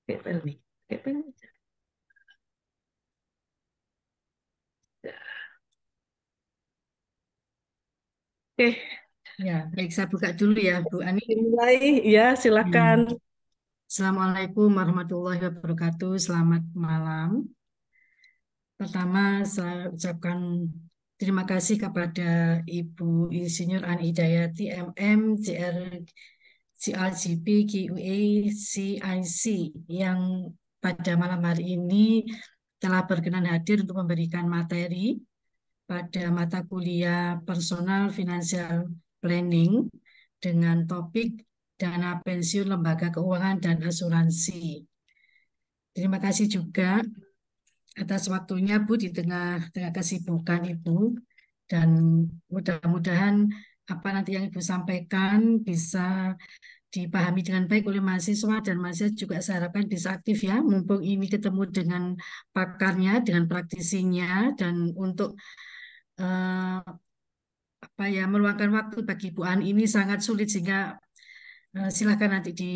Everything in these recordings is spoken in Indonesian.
Kayak pen nih. Kayak pen. Oke, Ya, baik saya buka dulu ya, Bu Ani. dimulai. Ya, Ya. silakan. Assalamualaikum warahmatullahi wabarakatuh. Selamat malam. Pertama, saya ucapkan terima kasih kepada Ibu Insinyur Ani Hidayati, MM, CR, CRGP, QA, CIC yang pada malam hari ini telah berkenan hadir untuk memberikan materi pada mata kuliah Personal Financial Planning dengan topik dana pensiun lembaga keuangan dan asuransi. Terima kasih juga atas waktunya Bu di tengah kesibukan Ibu dan mudah-mudahan apa nanti yang Ibu sampaikan bisa dipahami dengan baik oleh mahasiswa dan mahasiswa juga saya harapkan bisa aktif ya mumpung ini ketemu dengan pakarnya, dengan praktisinya dan untuk eh, apa ya meluangkan waktu bagi Bu Ani ini sangat sulit sehingga silakan nanti di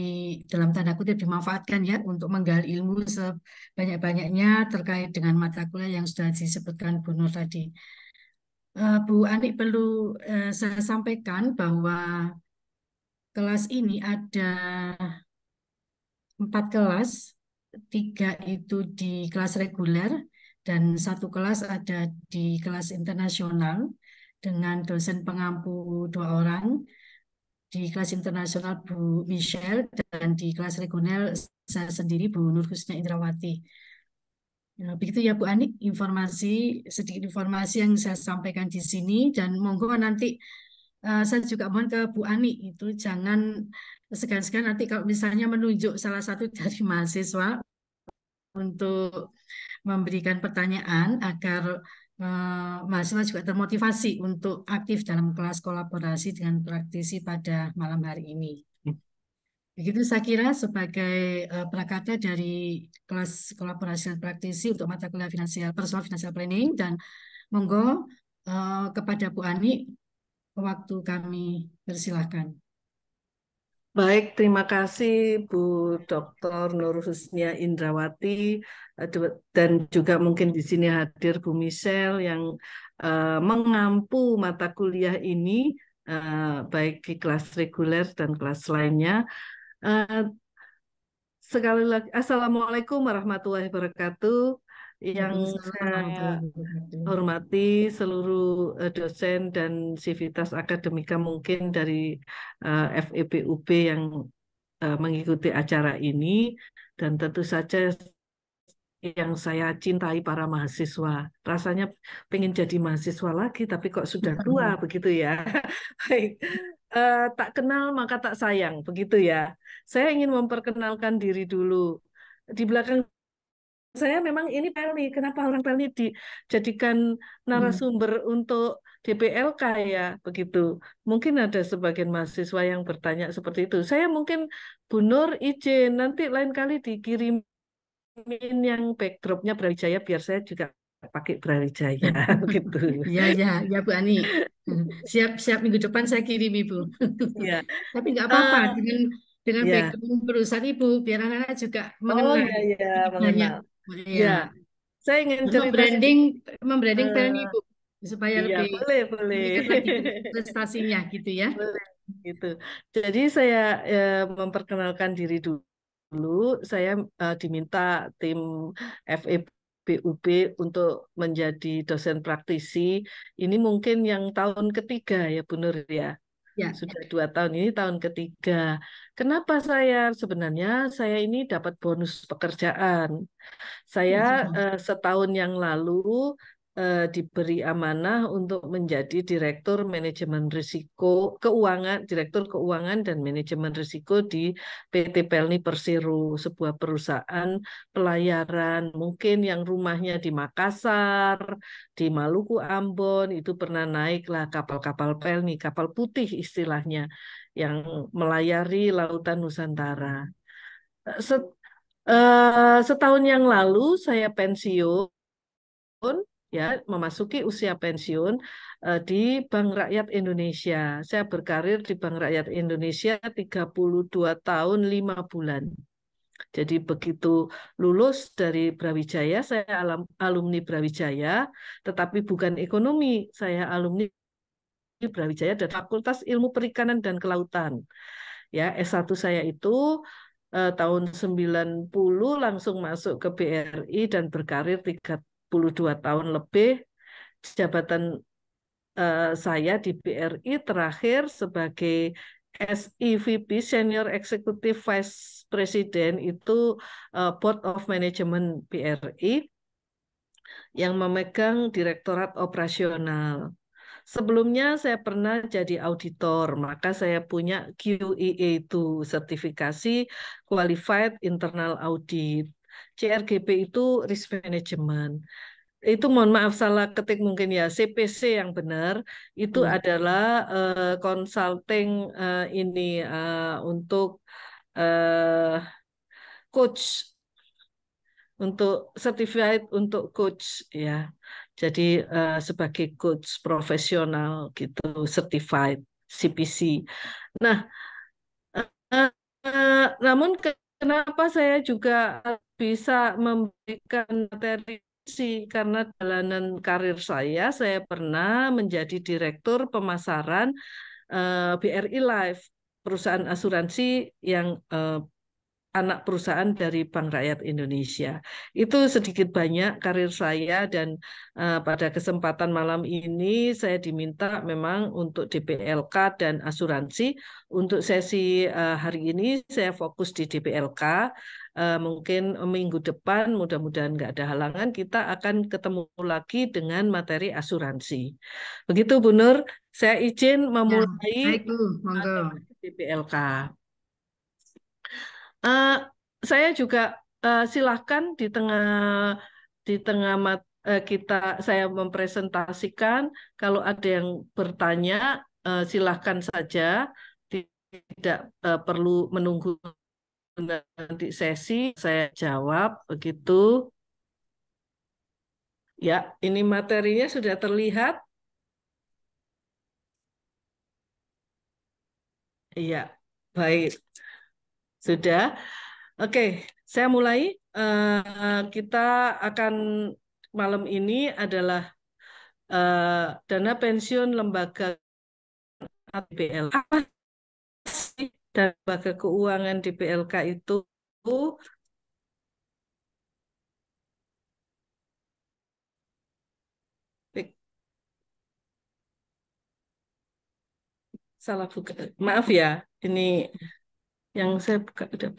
dalam tanda kutip dimanfaatkan ya untuk menggali ilmu sebanyak-banyaknya terkait dengan mata kuliah yang sudah disebutkan Bu Nur tadi. Bu Ani perlu saya sampaikan bahwa kelas ini ada 4 kelas, 3 itu di kelas reguler dan 1 kelas ada di kelas internasional dengan dosen pengampu 2 orang. Di kelas internasional Bu Michelle dan di kelas regional saya sendiri Bu Nur Husnia Indrawati. Ya, begitu ya Bu Ani, sedikit informasi yang saya sampaikan di sini dan monggo nanti saya juga mohon ke Bu Ani itu jangan segan-segan nanti kalau misalnya menunjuk salah satu dari mahasiswa untuk memberikan pertanyaan agar mahasiswa juga termotivasi untuk aktif dalam kelas kolaborasi dengan praktisi pada malam hari ini. Begitu saya kira sebagai prakata dari kelas kolaborasi dan praktisi untuk mata kuliah finansial, personal financial planning dan monggo kepada Bu Ani waktu kami persilahkan. Baik, terima kasih Bu Dr. Nur Husnia Indrawati dan juga mungkin di sini hadir Bu Michelle yang mengampu mata kuliah ini baik di kelas reguler dan kelas lainnya. Eh, Sekali lagi, Assalamualaikum warahmatullahi wabarakatuh. Yang Waalaikumsalam saya warahmatullahi wabarakatuh. hormati seluruh dosen dan sivitas akademika mungkin dari FEBUB yang mengikuti acara ini dan tentu saja yang saya cintai para mahasiswa. Rasanya pengen jadi mahasiswa lagi tapi kok sudah tua begitu ya. Baik. Tak kenal maka tak sayang begitu ya. Saya ingin memperkenalkan diri dulu. Di belakang saya memang ini Pelni. Kenapa orang Pelni dijadikan Hmm. narasumber untuk DPLK ya begitu. Mungkin ada sebagian mahasiswa yang bertanya seperti itu. Saya mungkin Bu Nur izin nanti lain kali dikirimin yang backdropnya Brawijaya biar saya juga pakai Brawijaya begitu. Ya, ya, ya Bu Ani. Siap, siap minggu depan saya kirim Ibu. Ya, Tapi nggak apa-apa eh dengan ya. background perusahaan Ibu, biar anak-anak juga Oh mengenal ya ya lebih banyak. mengenal. Ya, Ya, saya ingin dan cerita membranding sedikit. membranding PLN Eh, Ibu supaya iya lebih boleh boleh. meningkat lagi prestasinya gitu ya. Boleh gitu. Jadi saya memperkenalkan diri dulu. Saya diminta tim FEBUB untuk menjadi dosen praktisi. Ini mungkin yang tahun ketiga ya Bu Nur ya. Ya, Sudah 2 tahun ini tahun ketiga. Kenapa saya sebenarnya saya ini dapat bonus pekerjaan. Saya setahun yang lalu diberi amanah untuk menjadi Direktur Keuangan dan Manajemen Risiko di PT Pelni Persero, sebuah perusahaan pelayaran. Mungkin yang rumahnya di Makassar, di Maluku Ambon, itu pernah naiklah kapal-kapal Pelni, kapal putih istilahnya, yang melayari Lautan Nusantara. Set- Setahun yang lalu saya pensiun ya memasuki usia pensiun di Bank Rakyat Indonesia. Saya berkarir di Bank Rakyat Indonesia 32 tahun 5 bulan. Jadi begitu lulus dari Brawijaya, saya alumni Brawijaya, tetapi bukan ekonomi, saya alumni Brawijaya dan Fakultas Ilmu Perikanan dan Kelautan. Ya, S1 saya itu tahun 90 langsung masuk ke BRI dan berkarir 32 tahun lebih. Jabatan saya di BRI terakhir sebagai SEVP Senior Executive Vice President itu Board of Management BRI yang memegang Direktorat Operasional. Sebelumnya saya pernah jadi auditor, maka saya punya QEA itu sertifikasi Qualified Internal Audit. CRGP itu Risk Management. Itu mohon maaf salah ketik mungkin ya, CPC yang benar itu Ya. adalah consulting ini untuk eh, coach, untuk certified untuk coach ya. Jadi sebagai coach profesional gitu, certified CPC. Nah, eh, namun kenapa saya juga bisa memberikan materi sih, karena jalanan karir saya pernah menjadi direktur pemasaran BRI Life, perusahaan asuransi yang anak perusahaan dari Bank Rakyat Indonesia. Itu sedikit banyak karir saya dan pada kesempatan malam ini saya diminta memang untuk DPLK dan asuransi. Untuk sesi hari ini saya fokus di DPLK. Mungkin minggu depan mudah-mudahan nggak ada halangan kita akan ketemu lagi dengan materi asuransi. Begitu Bu Nur, saya izin Ya, memulai baik Bu, monggo. materi DPLK. Eh, saya juga silahkan di tengah kita saya mempresentasikan kalau ada yang bertanya silahkan saja, tidak perlu menunggu nanti sesi saya jawab begitu. Ya, ini materinya sudah terlihat. Iya, baik, sudah. Oke, saya mulai. Kita akan malam ini adalah dana pensiun lembaga DPL. Apa sih dana lembaga keuangan DPLK itu? Salah buka. Maaf ya, ini yang saya buka udah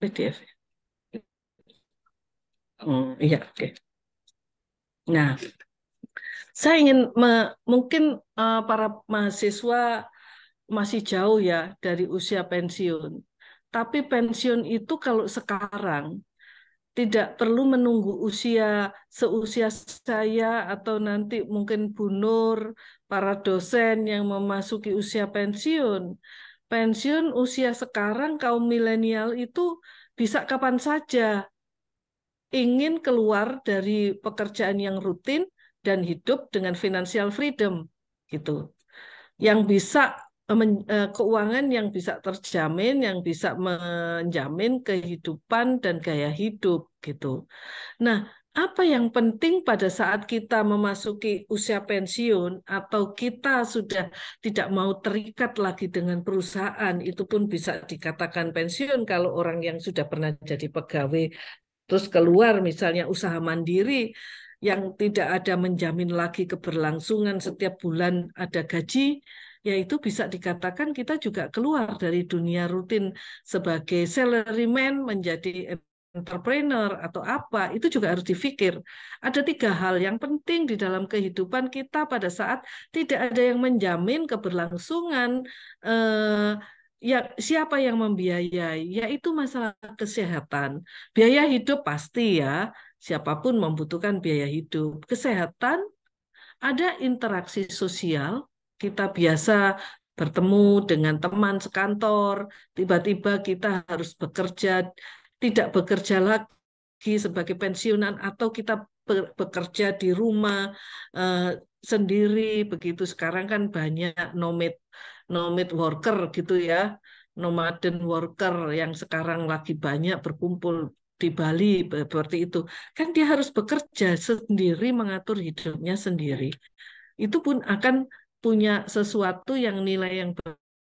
PDF. Iya, oke. Nah, saya ingin mungkin para mahasiswa masih jauh ya dari usia pensiun. Tapi pensiun itu kalau sekarang tidak perlu menunggu usia seusia saya atau nanti mungkin Bu Nur, para dosen yang memasuki usia pensiun. Pensiun usia sekarang kaum milenial itu bisa kapan saja ingin keluar dari pekerjaan yang rutin dan hidup dengan financial freedom gitu. Yang bisa keuangan yang bisa terjamin, yang bisa menjamin kehidupan dan gaya hidup gitu. Nah, apa yang penting pada saat kita memasuki usia pensiun atau kita sudah tidak mau terikat lagi dengan perusahaan, itu pun bisa dikatakan pensiun kalau orang yang sudah pernah jadi pegawai terus keluar misalnya usaha mandiri yang tidak ada menjamin lagi keberlangsungan setiap bulan ada gaji, ya itu bisa dikatakan kita juga keluar dari dunia rutin sebagai salaryman menjadi entrepreneur atau apa, itu juga harus dipikir. Ada tiga hal yang penting di dalam kehidupan kita pada saat tidak ada yang menjamin keberlangsungan eh, ya siapa yang membiayai, yaitu masalah kesehatan. Biaya hidup pasti ya, siapapun membutuhkan biaya hidup. Kesehatan, ada interaksi sosial, kita biasa bertemu dengan teman sekantor, tiba-tiba kita harus bekerja, tidak bekerja lagi sebagai pensiunan, atau kita bekerja di rumah eh, sendiri, begitu. Sekarang kan banyak nomad worker gitu ya, nomaden worker yang sekarang lagi banyak berkumpul di Bali seperti itu. Kan dia harus bekerja sendiri, mengatur hidupnya sendiri. Itu pun akan punya sesuatu yang nilai yang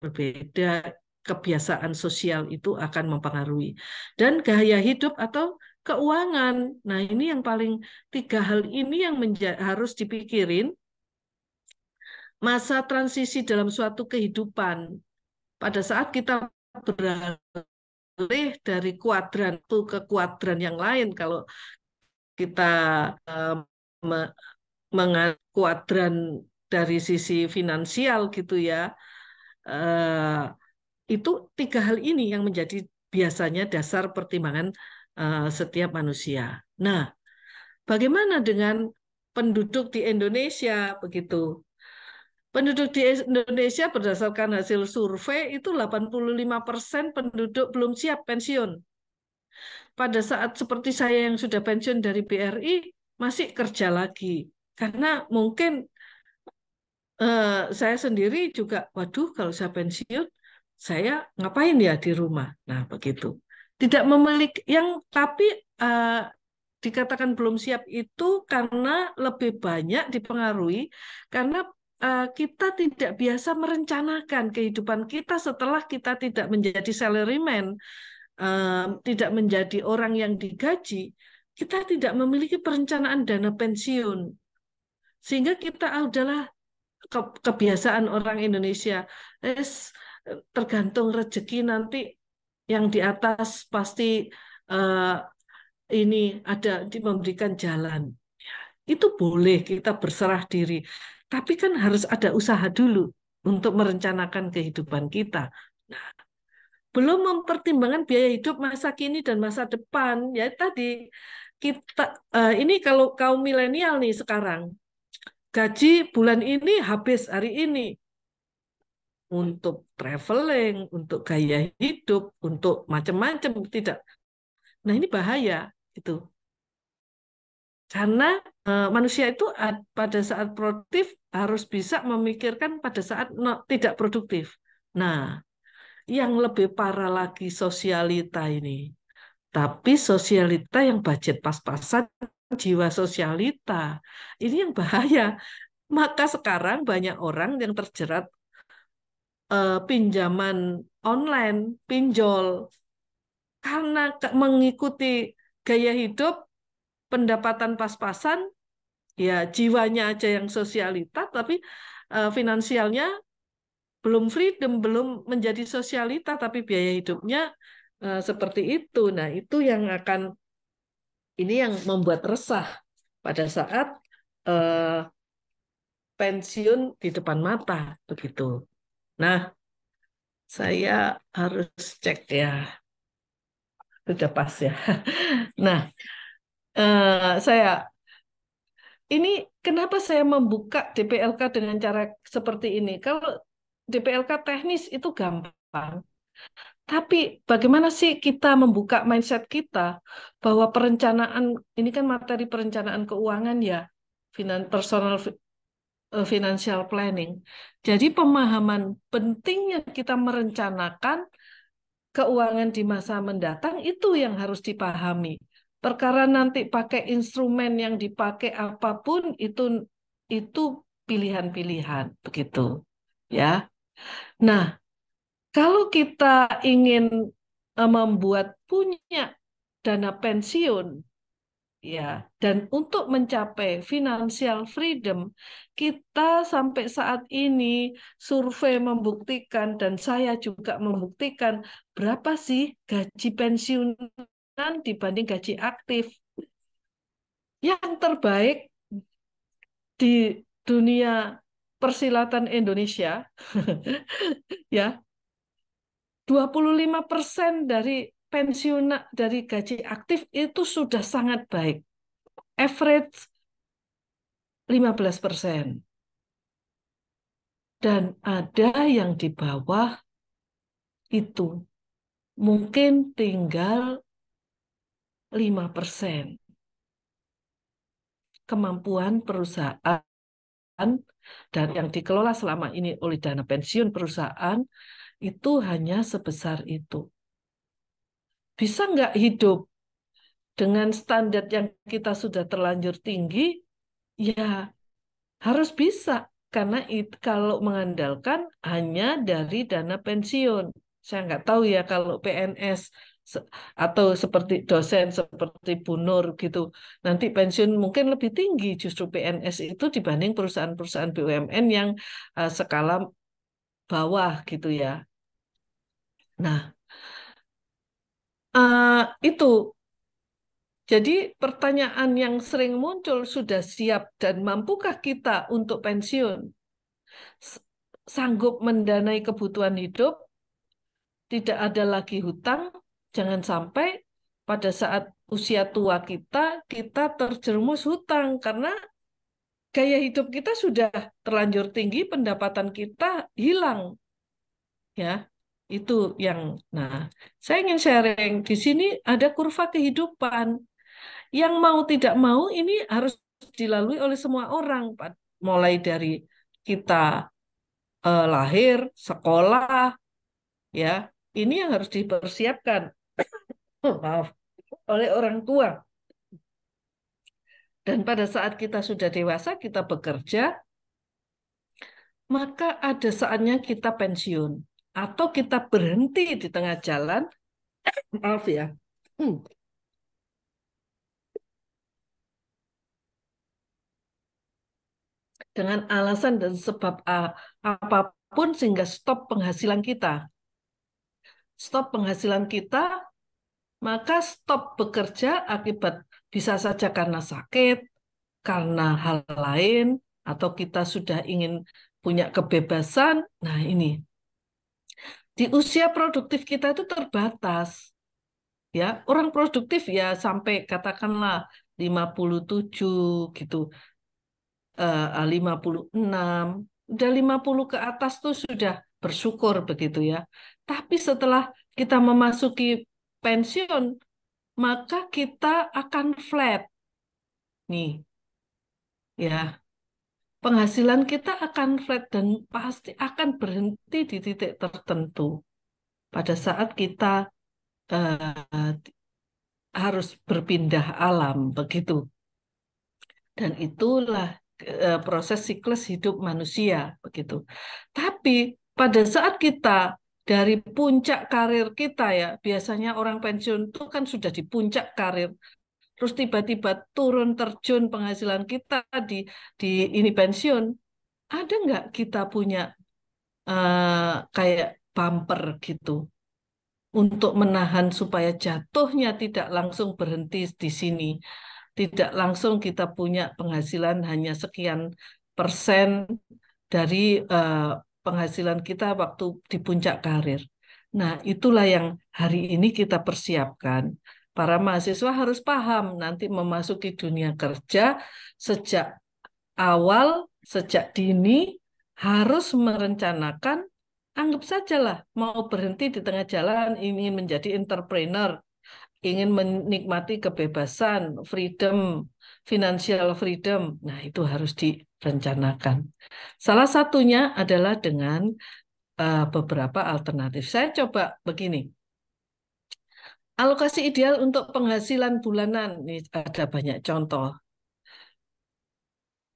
berbeda. Kebiasaan sosial itu akan mempengaruhi. Dan gaya hidup atau keuangan. Nah, ini yang paling tiga hal ini yang harus dipikirin masa transisi dalam suatu kehidupan. Pada saat kita beralih dari kuadran itu ke kuadran yang lain, kalau kita eh, me- kuadran dari sisi finansial gitu ya, itu tiga hal ini yang menjadi biasanya dasar pertimbangan setiap manusia. Nah, bagaimana dengan penduduk di Indonesia begitu? Penduduk di Indonesia berdasarkan hasil survei itu 85% penduduk belum siap pensiun. Pada saat seperti saya yang sudah pensiun dari BRI masih kerja lagi. Karena mungkin saya sendiri juga, waduh kalau saya pensiun, saya ngapain ya di rumah? Nah, begitu. Tidak memiliki yang tapi eh, dikatakan belum siap itu karena lebih banyak dipengaruhi karena kita tidak biasa merencanakan kehidupan kita setelah kita tidak menjadi salaryman, tidak menjadi orang yang digaji, kita tidak memiliki perencanaan dana pensiun. Sehingga kita adalah kebiasaan orang Indonesia, es tergantung rezeki nanti yang di atas pasti eh, ini ada memberikan jalan. Itu boleh kita berserah diri, tapi kan harus ada usaha dulu untuk merencanakan kehidupan kita. Belum mempertimbangkan biaya hidup masa kini dan masa depan. Ya tadi kita ini kalau kaum milenial nih sekarang gaji bulan ini habis hari ini untuk traveling, untuk gaya hidup, untuk macam-macam tidak. Nah, ini bahaya itu. Karena manusia itu pada saat produktif harus bisa memikirkan pada saat tidak produktif. Nah, yang lebih parah lagi sosialita ini. Tapi sosialita yang budget pas-pasan, jiwa sosialita. Ini yang bahaya. Maka sekarang banyak orang yang terjerat pinjaman online, pinjol, karena mengikuti gaya hidup, pendapatan pas-pasan, ya jiwanya aja yang sosialita, tapi finansialnya belum freedom, belum menjadi sosialita, tapi biaya hidupnya seperti itu. Nah, itu yang akan, ini yang membuat resah pada saat eh, pensiun di depan mata, begitu. Nah, saya harus cek ya, sudah pas ya. Nah, saya ini kenapa saya membuka DPLK dengan cara seperti ini? Kalau DPLK teknis itu gampang, tapi bagaimana sih kita membuka mindset kita bahwa perencanaan ini kan materi perencanaan keuangan ya, personal financial planning. Jadi pemahaman pentingnya kita merencanakan keuangan di masa mendatang itu yang harus dipahami. Perkara nanti pakai instrumen yang dipakai apapun itu pilihan-pilihan begitu. Ya. Nah, kalau kita ingin membuat punya dana pensiun ya, dan untuk mencapai financial freedom, kita sampai saat ini survei membuktikan dan saya juga membuktikan berapa sih gaji pensiunan dibanding gaji aktif. Yang terbaik di dunia persilatan Indonesia ya, 25% dari pensiun dari gaji aktif itu sudah sangat baik. Average 15%. Dan ada yang di bawah itu. Mungkin tinggal 5%. Kemampuan perusahaan dan yang dikelola selama ini oleh dana pensiun perusahaan itu hanya sebesar itu. Bisa nggak hidup dengan standar yang kita sudah terlanjur tinggi? Ya, harus bisa. Karena kalau mengandalkan hanya dari dana pensiun. Saya nggak tahu ya kalau PNS atau seperti dosen seperti Bu Nur gitu. Nanti pensiun mungkin lebih tinggi justru PNS itu dibanding perusahaan-perusahaan BUMN yang skala bawah gitu ya. Nah, itu. Jadi pertanyaan yang sering muncul, sudah siap dan mampukah kita untuk pensiun? Sanggup mendanai kebutuhan hidup, tidak ada lagi hutang, jangan sampai pada saat usia tua kita terjerumus hutang karena gaya hidup kita sudah terlanjur tinggi, pendapatan kita hilang, ya. Itu yang, nah, saya ingin sharing di sini ada kurva kehidupan. Yang mau tidak mau ini harus dilalui oleh semua orang, mulai dari kita lahir, sekolah, ya. Ini yang harus dipersiapkan, maaf, oleh orang tua. Dan pada saat kita sudah dewasa, kita bekerja, maka ada saatnya kita pensiun atau kita berhenti di tengah jalan, maaf ya. Dengan alasan dan sebab apapun sehingga stop penghasilan kita. Stop penghasilan kita, maka stop bekerja akibat bisa saja karena sakit, karena hal lain, atau kita sudah ingin punya kebebasan. Nah, ini di usia produktif kita itu terbatas. Ya, orang produktif ya sampai katakanlah 57 gitu, 56, udah 50 ke atas tuh sudah bersyukur begitu ya. Tapi setelah kita memasuki pensiun, maka kita akan flat nih, ya. Penghasilan kita akan flat dan pasti akan berhenti di titik tertentu pada saat kita eh, harus berpindah alam begitu. Dan itulah proses siklus hidup manusia begitu. Tapi pada saat kita dari puncak karir kita ya, biasanya orang pensiun itu kan sudah di puncak karir, terus tiba-tiba turun terjun penghasilan kita di ini pensiun, ada nggak kita punya kayak bumper gitu untuk menahan supaya jatuhnya tidak langsung berhenti di sini, tidak langsung kita punya penghasilan hanya sekian persen dari eh, penghasilan kita waktu di puncak karir. Nah, itulah yang hari ini kita persiapkan. Para mahasiswa harus paham nanti memasuki dunia kerja sejak awal, sejak dini, harus merencanakan, anggap sajalah mau berhenti di tengah jalan, ingin menjadi entrepreneur, ingin menikmati kebebasan, freedom, financial freedom. Nah, itu harus direncanakan. Salah satunya adalah dengan beberapa alternatif. Saya coba begini. Alokasi ideal untuk penghasilan bulanan. Ini ada banyak contoh.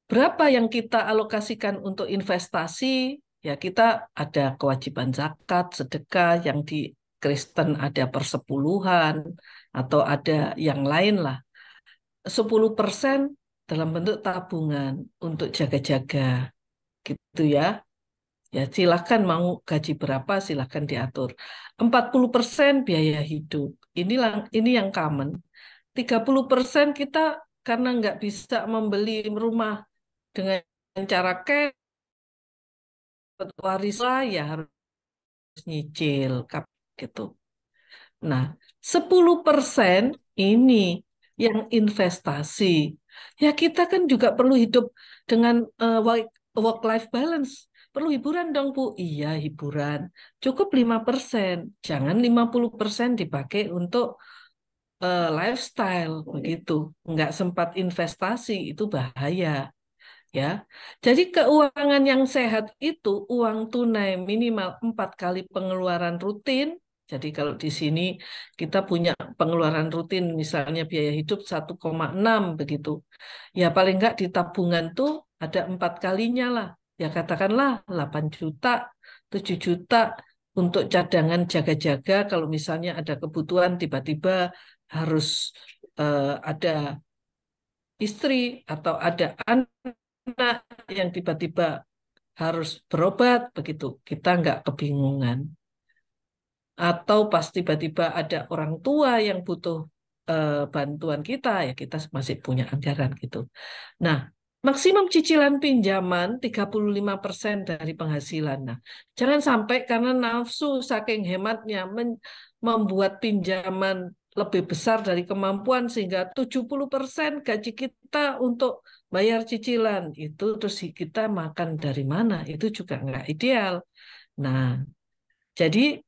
Berapa yang kita alokasikan untuk investasi? Ya, kita ada kewajiban zakat, sedekah, yang di Kristen ada persepuluhan, atau ada yang lain lah. 10% dalam bentuk tabungan untuk jaga-jaga, gitu ya. Ya, silahkan mau gaji berapa, silahkan diatur. 40% biaya hidup. Ini yang common. 30% kita karena nggak bisa membeli rumah dengan cara cash, waris lah ya harus nyicil gitu. Nah, 10% ini yang investasi. Ya kita kan juga perlu hidup dengan work-life balance. Perlu hiburan dong, Bu. Iya, hiburan. Cukup 5%. Jangan 50% dipakai untuk lifestyle begitu. Nggak sempat investasi, itu bahaya. ya. Jadi keuangan yang sehat itu uang tunai minimal 4 kali pengeluaran rutin. Jadi kalau di sini kita punya pengeluaran rutin misalnya biaya hidup 1,6 begitu. Ya paling enggak di tabungan tuh ada 4 kalinya lah. Ya katakanlah 8 juta, 7 juta untuk cadangan jaga-jaga kalau misalnya ada kebutuhan tiba-tiba harus ada istri atau ada anak yang tiba-tiba harus berobat begitu. Kita nggak kebingungan. Atau pas tiba-tiba ada orang tua yang butuh bantuan kita, ya kita masih punya anggaran gitu. Nah, maksimum cicilan pinjaman 35% dari penghasilan. Nah, jangan sampai karena nafsu saking hematnya membuat pinjaman lebih besar dari kemampuan sehingga 70% gaji kita untuk bayar cicilan. Itu terus kita makan dari mana? Itu juga nggak ideal. Nah, jadi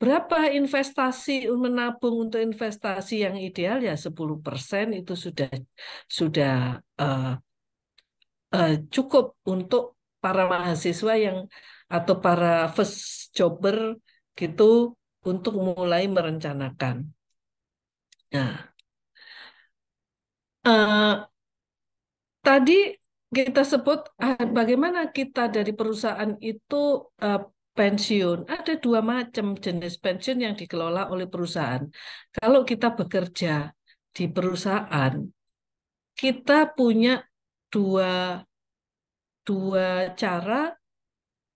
berapa investasi menabung untuk investasi yang ideal ya 10% itu sudah eh, cukup untuk para mahasiswa yang atau para first jobber gitu untuk mulai merencanakan. Nah, eh, tadi kita sebut bagaimana kita dari perusahaan itu eh, pensiun. Ada dua macam jenis pensiun yang dikelola oleh perusahaan. Kalau kita bekerja di perusahaan, kita punya dua, dua cara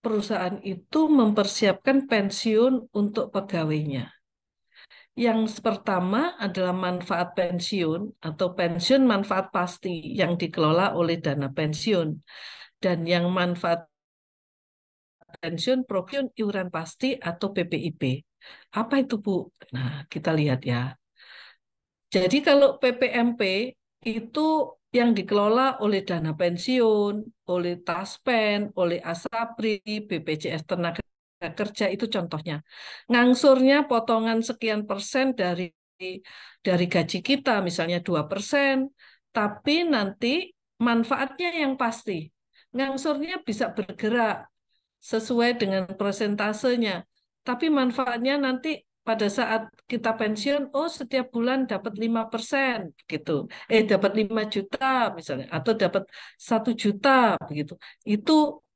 perusahaan itu mempersiapkan pensiun untuk pegawainya. Yang pertama adalah manfaat pensiun atau pensiun manfaat pasti yang dikelola oleh dana pensiun. Dan yang manfaat pensiun propiun iuran pasti atau PPIP. Apa itu, Bu? Nah, kita lihat ya. Jadi kalau PPMP itu yang dikelola oleh dana pensiun, oleh Taspen, oleh Asabri, BPJS Tenaga Kerja itu contohnya. Ngangsurnya potongan sekian persen dari gaji kita, misalnya 2%, tapi nanti manfaatnya yang pasti. Ngangsurnya bisa bergerak sesuai dengan persentasenya. Tapi manfaatnya nanti pada saat kita pensiun, oh setiap bulan dapat 5% gitu. Dapat 5 juta misalnya, atau dapat 1 juta begitu. Itu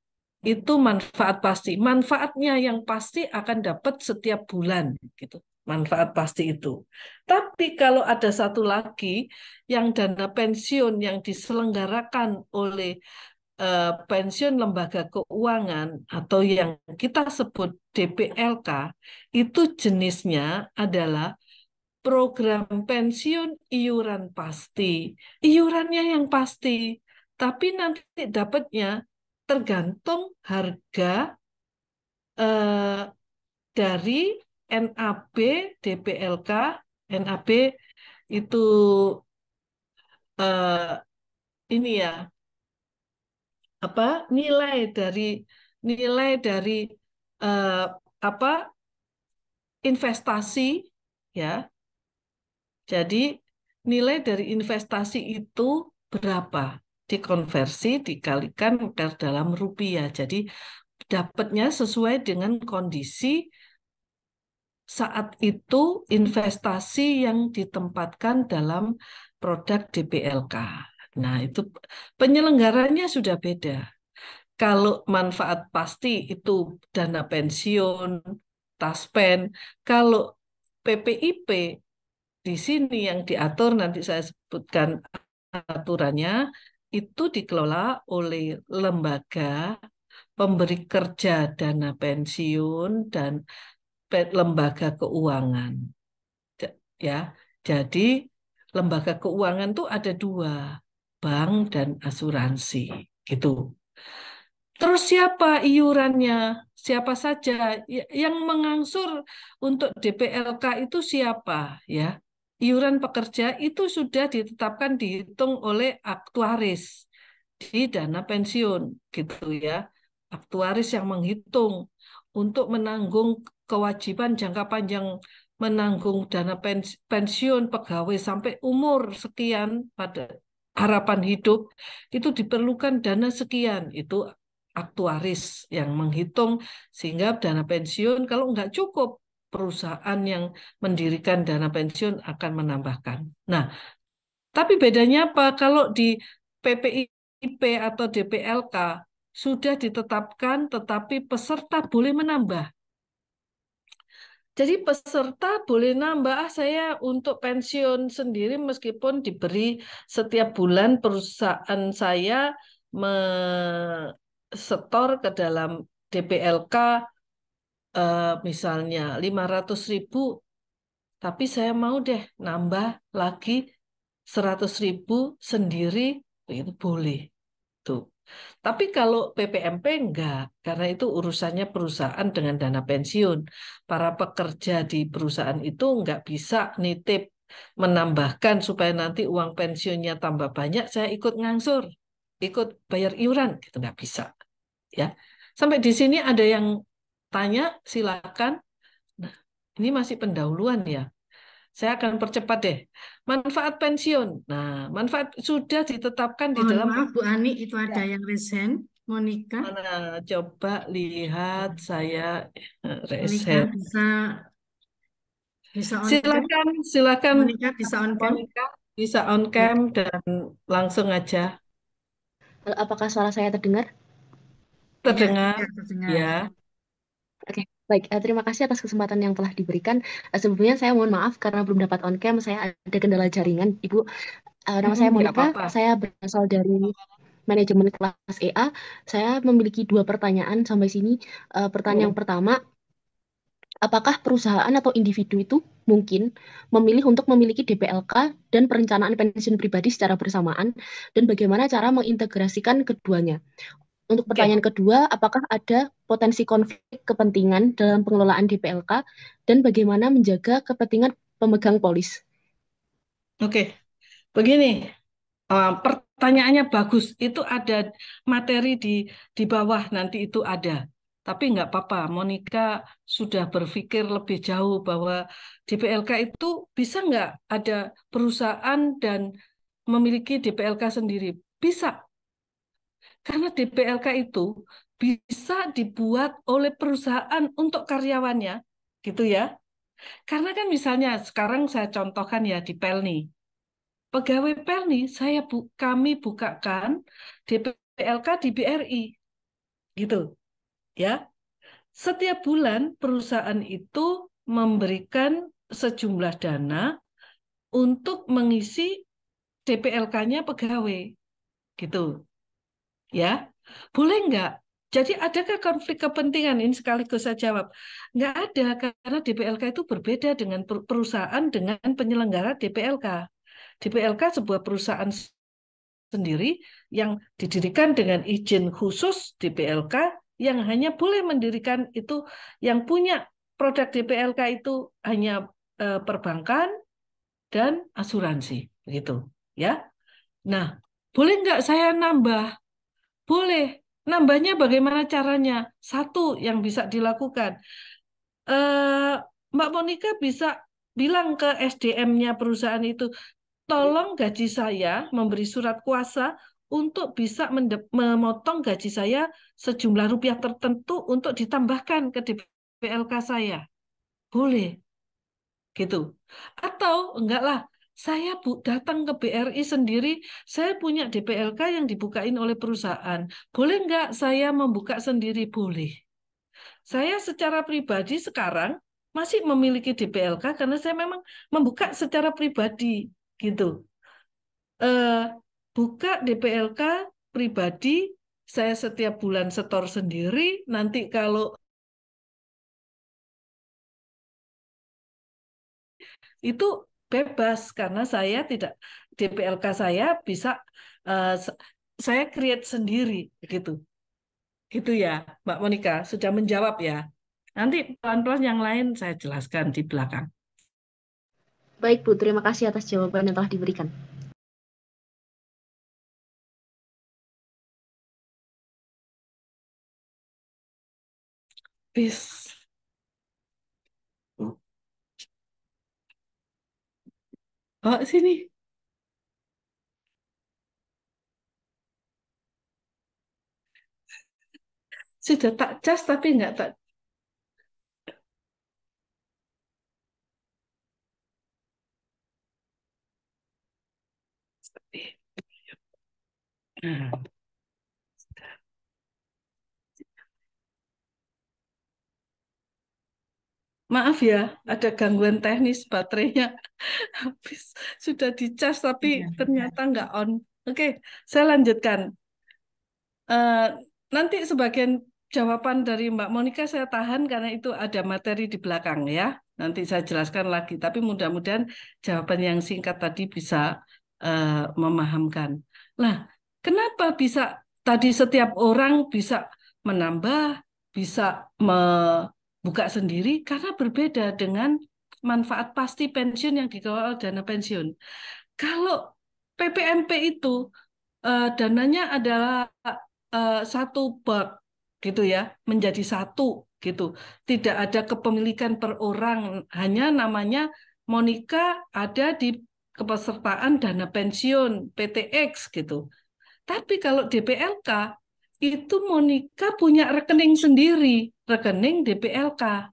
itu manfaat pasti. Manfaatnya yang pasti akan dapat setiap bulan gitu. Manfaat pasti itu. Tapi kalau ada satu lagi yang dana pensiun yang diselenggarakan oleh pensiun lembaga keuangan atau yang kita sebut DPLK itu jenisnya adalah program pensiun iuran pasti. Iurannya yang pasti, tapi nanti dapatnya tergantung harga eh, dari NAB DPLK. NAB itu eh, ini ya apa nilai dari eh, apa investasi ya. Jadi nilai dari investasi itu berapa? Dikonversi dikalikan ke dalam rupiah. Jadi dapatnya sesuai dengan kondisi saat itu investasi yang ditempatkan dalam produk DPLK. Nah, itu penyelenggaranya sudah beda. Kalau manfaat pasti itu dana pensiun, taspen. Kalau PPIP di sini yang diatur nanti saya sebutkan aturannya itu dikelola oleh lembaga pemberi kerja dana pensiun dan lembaga keuangan. Ya, jadi lembaga keuangan tuh ada dua, bank dan asuransi, gitu. Terus siapa iurannya? Siapa saja yang mengangsur untuk DPLK itu siapa ya? Iuran pekerja itu sudah ditetapkan dihitung oleh aktuaris di dana pensiun gitu ya. Aktuaris yang menghitung untuk menanggung kewajiban jangka panjang menanggung dana pensiun pegawai sampai umur sekian pada harapan hidup itu diperlukan dana sekian. Itu aktuaris yang menghitung sehingga dana pensiun kalau nggak cukup perusahaan yang mendirikan dana pensiun akan menambahkan. Nah, tapi bedanya apa? Kalau di PPIP atau DPLK sudah ditetapkan tetapi peserta boleh menambah. Jadi peserta boleh nambah, saya untuk pensiun sendiri meskipun diberi setiap bulan perusahaan saya setor ke dalam DPLK misalnya 500.000, tapi saya mau deh nambah lagi 100.000 sendiri, itu boleh. Tuh. Tapi kalau PPMP enggak, karena itu urusannya perusahaan dengan dana pensiun. Para pekerja di perusahaan itu enggak bisa nitip menambahkan supaya nanti uang pensiunnya tambah banyak, saya ikut ngangsur, ikut bayar iuran, gitu enggak bisa. Ya, sampai di sini ada yang tanya, silakan. Nah, ini masih pendahuluan ya. Saya akan percepat deh. Manfaat pensiun. Nah, manfaat sudah ditetapkan di Mohon dalam. maaf Bu Ani, itu ada yang resen. Monica, Mana coba lihat saya Monica reset. bisa on cam. Silakan, silakan Monica bisa on cam. Monica bisa on Baik. cam dan langsung aja Apakah suara saya terdengar? Iya, terdengar. iya terdengar. Ya. Oke, baik. Terima kasih atas kesempatan yang telah diberikan. Sebelumnya saya mohon maaf karena belum dapat on cam. Saya ada kendala jaringan, Ibu. Nama saya Nggak Monica. apa-apa. Saya berasal dari manajemen kelas EA. Saya memiliki dua pertanyaan sampai sini. Pertanyaan Hmm. yang pertama, apakah perusahaan atau individu itu mungkin memilih untuk memiliki DPLK dan perencanaan pensiun pribadi secara bersamaan, dan bagaimana cara mengintegrasikan keduanya? Untuk Oke, pertanyaan kedua, apakah ada potensi konflik kepentingan dalam pengelolaan DPLK dan bagaimana menjaga kepentingan pemegang polis? oke. Begini, pertanyaannya bagus. Itu ada materi di bawah nanti itu ada. Tapi nggak apa-apa. Monica sudah berpikir lebih jauh bahwa DPLK itu bisa nggak ada perusahaan dan memiliki DPLK sendiri. Bisa, karena DPLK itu bisa dibuat oleh perusahaan untuk karyawannya, gitu ya. Karena kan misalnya sekarang saya contohkan ya di Pelni. Pegawai Pelni kami bukakan DPLK di BRI, gitu ya. Setiap bulan perusahaan itu memberikan sejumlah dana untuk mengisi DPLK-nya pegawai, gitu ya. Boleh nggak? Jadi adakah konflik kepentingan? Ini sekaligus saya jawab. Nggak ada, karena DPLK itu berbeda dengan perusahaan dengan penyelenggara DPLK. DPLK sebuah perusahaan sendiri yang didirikan dengan izin khusus DPLK yang hanya boleh mendirikan itu yang punya produk DPLK itu hanya perbankan dan asuransi, begitu ya. Nah, boleh nggak saya nambah? Boleh. Nambahnya bagaimana caranya? Satu yang bisa dilakukan, eh, Mbak Monica bisa bilang ke SDM-nya perusahaan itu, tolong gaji saya, memberi surat kuasa untuk bisa memotong gaji saya sejumlah rupiah tertentu untuk ditambahkan ke DPLK saya. Boleh, gitu. Atau enggak lah, saya datang ke BRI sendiri, saya punya DPLK yang dibukain oleh perusahaan. Boleh enggak saya membuka sendiri? Boleh. Saya secara pribadi sekarang masih memiliki DPLK karena saya memang membuka secara pribadi, gitu. eh, Buka DPLK pribadi, saya setiap bulan setor sendiri, nanti kalau itu bebas karena saya tidak, DPLK saya bisa eh, se- saya create sendiri gitu. Gitu ya, Mbak Monica, sudah menjawab ya. Nanti pelan-pelan yang lain saya jelaskan di belakang. Baik, Bu. Terima kasih atas jawaban yang telah diberikan. Bis. Oh, sini. Sudah tak cas tapi nggak tak. Nah, maaf ya, ada gangguan teknis baterainya habis. Sudah dicas tapi Iya, ternyata nggak on. Oke, saya lanjutkan. Eh, Nanti sebagian jawaban dari Mbak Monica saya tahan karena itu ada materi di belakang ya. Nanti saya jelaskan lagi. Tapi mudah-mudahan jawaban yang singkat tadi bisa memahamkan. Nah, kenapa bisa tadi setiap orang bisa menambah, bisa membuka sendiri? Karena berbeda dengan manfaat pasti pensiun yang dikelola dana pensiun. Kalau PPMP itu dananya adalah satu bak gitu ya, menjadi satu gitu. Tidak ada kepemilikan per orang, hanya namanya Monica ada di kepesertaan dana pensiun PTX gitu. Tapi kalau DPLK itu Monica punya rekening sendiri, rekening DPLK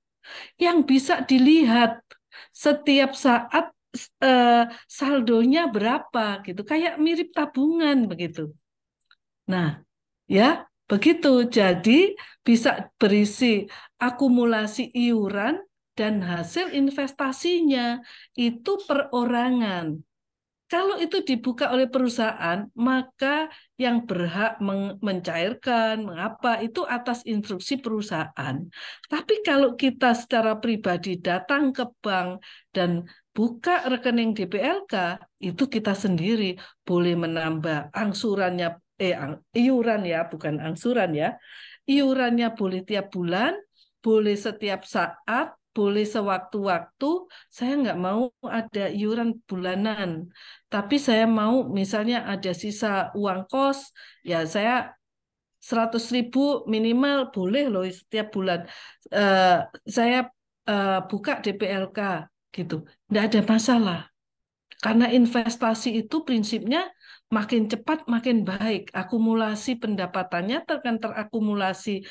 yang bisa dilihat setiap saat eh, saldonya berapa gitu, kayak mirip tabungan begitu. Nah, ya, begitu. Jadi bisa berisi akumulasi iuran dan hasil investasinya itu perorangan. Kalau itu dibuka oleh perusahaan, maka yang berhak mencairkan, mengapa itu atas instruksi perusahaan. Tapi kalau kita secara pribadi datang ke bank dan buka rekening DPLK, itu kita sendiri boleh menambah angsurannya, iuran ya, bukan angsuran ya. Iurannya boleh tiap bulan, boleh setiap saat, boleh sewaktu-waktu. Saya nggak mau ada iuran bulanan. Tapi saya mau misalnya ada sisa uang kos, ya saya 100.000 minimal boleh loh setiap bulan. Eh, saya buka DPLK gitu. Nggak ada masalah. Karena investasi itu prinsipnya makin cepat makin baik. Akumulasi pendapatannya akan terakumulasi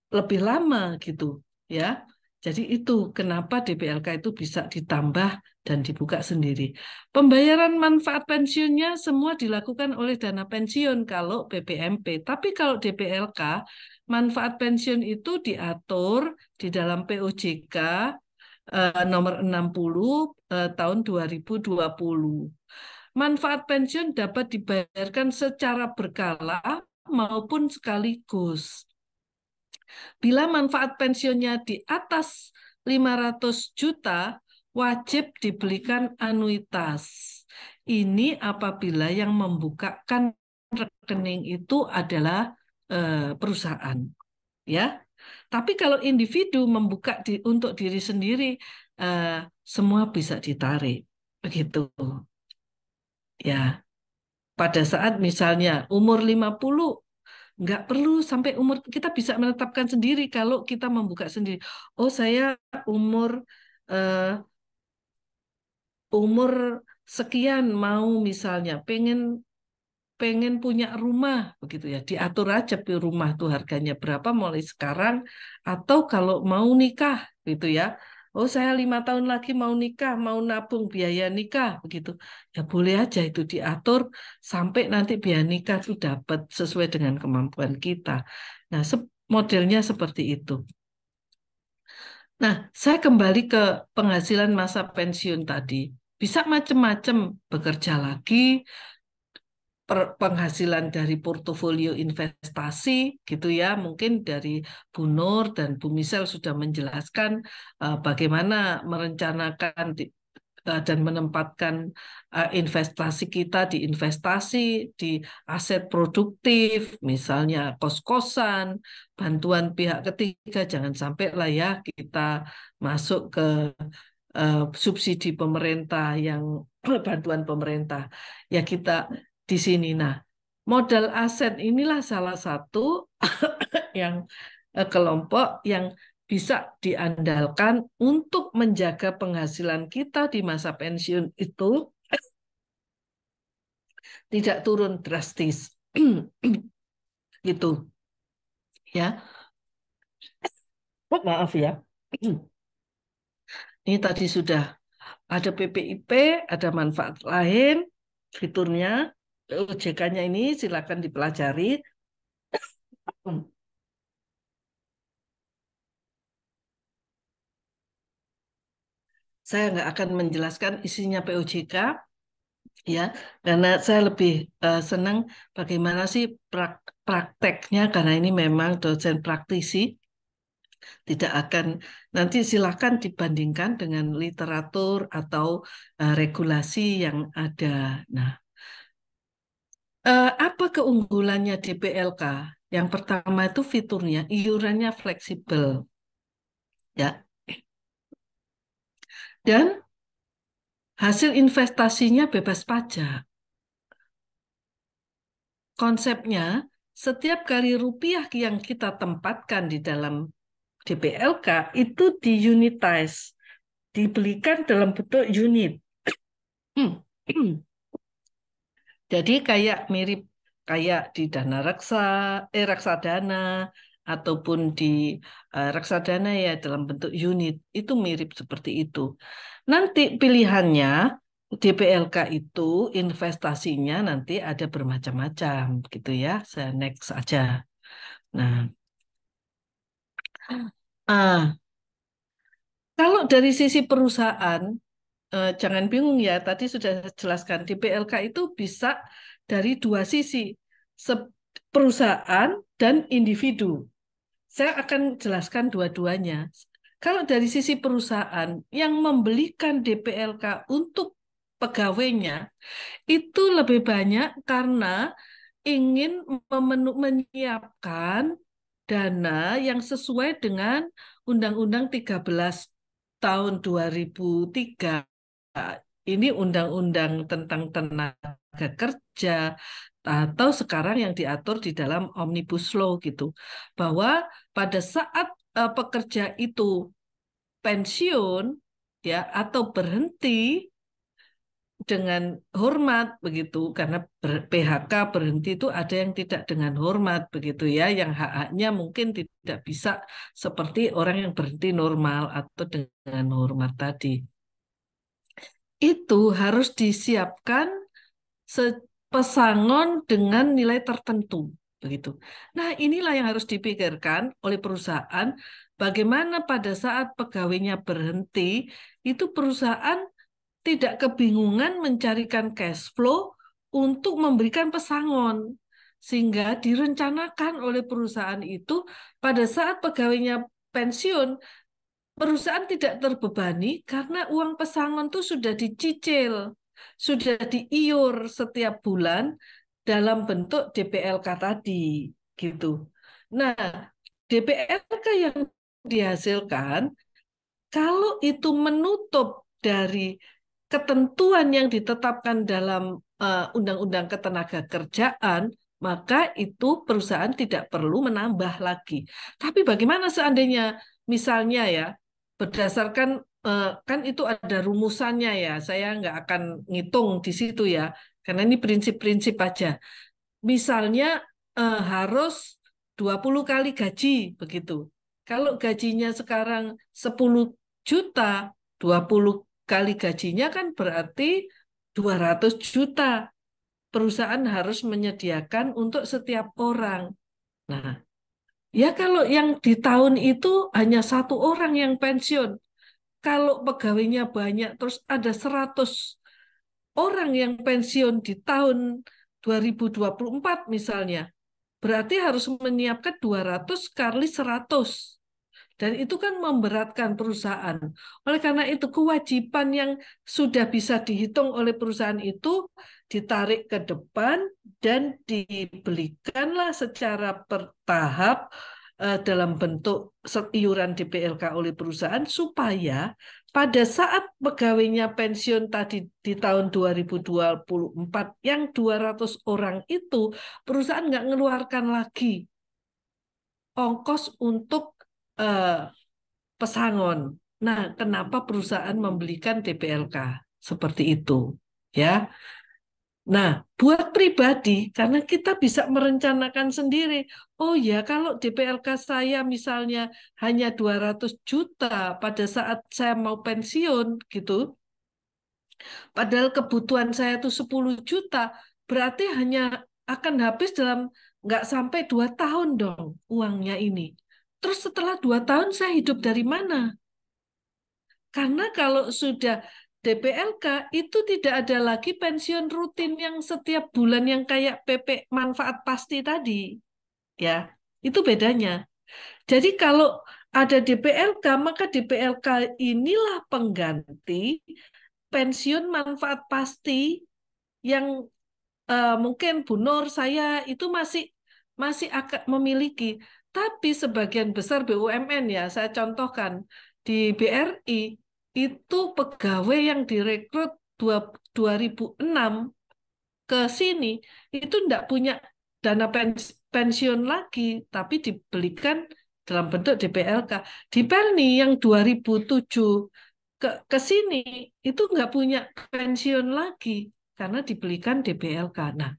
lebih lama gitu ya. Jadi itu kenapa DPLK itu bisa ditambah dan dibuka sendiri. Pembayaran manfaat pensiunnya semua dilakukan oleh dana pensiun kalau PPMP. Tapi kalau DPLK, manfaat pensiun itu diatur di dalam POJK nomor 60 tahun 2020. Manfaat pensiun dapat dibayarkan secara berkala maupun sekaligus. Bila manfaat pensiunnya di atas 500 juta, wajib dibelikan anuitas. Ini apabila yang membukakan rekening itu adalah perusahaan, ya. Tapi kalau individu membuka untuk diri sendiri, semua bisa ditarik, begitu. Ya, pada saat misalnya umur 50 nggak perlu sampai umur, kita bisa menetapkan sendiri kalau kita membuka sendiri. Oh, saya umur eh, umur sekian mau misalnya pengen pengen punya rumah begitu ya. Diatur aja rumah tuh harganya berapa mulai sekarang atau kalau mau nikah gitu ya. Oh, saya 5 tahun lagi mau nikah, mau nabung biaya nikah begitu. Ya boleh aja itu diatur sampai nanti biaya nikah itu dapat sesuai dengan kemampuan kita. Nah, modelnya seperti itu. Nah, saya kembali ke penghasilan masa pensiun tadi. Bisa macam-macam, bekerja lagi, penghasilan dari portofolio investasi gitu ya. Mungkin dari Bu Nur dan Bu Misel sudah menjelaskan bagaimana merencanakan dan menempatkan investasi kita di investasi, di aset produktif, misalnya kos-kosan, bantuan pihak ketiga, jangan sampai lah ya kita masuk ke subsidi pemerintah yang bantuan pemerintah. Ya kita di sini. Nah, modal aset inilah salah satu yang kelompok yang bisa diandalkan untuk menjaga penghasilan kita di masa pensiun itu tidak turun drastis. Gitu. Ya, oh, maaf ya. Ini tadi sudah ada PPIP, ada manfaat lain, fiturnya, OJK-nya ini silakan dipelajari. Saya nggak akan menjelaskan isinya POJK, ya, karena saya lebih senang bagaimana sih prakteknya, karena ini memang dosen praktisi, tidak akan, nanti silakan dibandingkan dengan literatur atau regulasi yang ada. Nah, apa keunggulannya DPLK? Yang pertama itu fiturnya, iurannya fleksibel, ya, dan hasil investasinya bebas pajak. Konsepnya, setiap kali rupiah yang kita tempatkan di dalam DPLK itu diunitize, dibelikan dalam bentuk unit. Jadi kayak mirip kayak di Dana Reksa, Reksadana ataupun di Reksadana ya dalam bentuk unit itu mirip seperti itu. Nanti pilihannya DPLK itu investasinya nanti ada bermacam-macam gitu ya. Saya next aja. Nah, ah, kalau dari sisi perusahaan, jangan bingung ya, tadi sudah saya jelaskan, DPLK itu bisa dari dua sisi, perusahaan dan individu. Saya akan jelaskan dua-duanya. Kalau dari sisi perusahaan yang membelikan DPLK untuk pegawainya, itu lebih banyak karena ingin menyiapkan dana yang sesuai dengan Undang-Undang 13 tahun 2003. Ini undang-undang tentang tenaga kerja atau sekarang yang diatur di dalam Omnibus Law gitu. Bahwa pada saat pekerja itu pensiun ya atau berhenti dengan hormat begitu, karena PHK berhenti itu ada yang tidak dengan hormat begitu ya, yang hak-haknya mungkin tidak bisa seperti orang yang berhenti normal atau dengan hormat tadi. Itu harus disiapkan pesangon dengan nilai tertentu begitu. Nah, inilah yang harus dipikirkan oleh perusahaan, bagaimana pada saat pegawainya berhenti itu perusahaan tidak kebingungan mencarikan cash flow untuk memberikan pesangon. Sehingga direncanakan oleh perusahaan itu pada saat pegawainya pensiun, perusahaan tidak terbebani karena uang pesangon itu sudah dicicil, sudah diiur setiap bulan dalam bentuk DPLK tadi, gitu. Nah, DPLK yang dihasilkan kalau itu menutup dari ketentuan yang ditetapkan dalam Undang-Undang Ketenagakerjaan, maka itu perusahaan tidak perlu menambah lagi. Tapi bagaimana seandainya misalnya ya, berdasarkan kan itu ada rumusannya ya, saya nggak akan ngitung di situ ya, karena ini prinsip-prinsip aja. Misalnya harus 20 kali gaji begitu. Kalau gajinya sekarang 10 juta, 20 kali gajinya kan berarti 200 juta. Perusahaan harus menyediakan untuk setiap orang. Nah, ya kalau yang di tahun itu hanya satu orang yang pensiun. Kalau pegawainya banyak, terus ada 100 orang yang pensiun di tahun 2024 misalnya. Berarti harus menyiapkan 200 kali 100. Dan itu kan memberatkan perusahaan. Oleh karena itu kewajiban yang sudah bisa dihitung oleh perusahaan itu ditarik ke depan dan dibelikanlah secara bertahap dalam bentuk iuran DPLK oleh perusahaan supaya pada saat pegawainya pensiun tadi di tahun 2024 yang 200 orang itu perusahaan nggak mengeluarkan lagi ongkos untuk eh, pesangon. Nah, kenapa perusahaan membelikan DPLK seperti itu? Ya, Nah, buat pribadi, karena kita bisa merencanakan sendiri. Oh ya, kalau DPLK saya misalnya hanya 200 juta pada saat saya mau pensiun, gitu. Padahal kebutuhan saya itu 10 juta, berarti hanya akan habis dalam nggak sampai 2 tahun dong uangnya ini. Terus setelah 2 tahun saya hidup dari mana? Karena kalau sudah DPLK itu tidak ada lagi pensiun rutin yang setiap bulan yang kayak PP manfaat pasti tadi. Ya, itu bedanya. Jadi kalau ada DPLK, maka DPLK inilah pengganti pensiun manfaat pasti yang mungkin Bu Nur saya itu masih masih akan memiliki, tapi sebagian besar BUMN ya saya contohkan di BRI itu pegawai yang direkrut 2006 ke sini itu tidak punya dana pensiun lagi, tapi dibelikan dalam bentuk DPLK. Di Pelni yang 2007 ke sini itu nggak punya pensiun lagi karena dibelikan DPLK. Nah,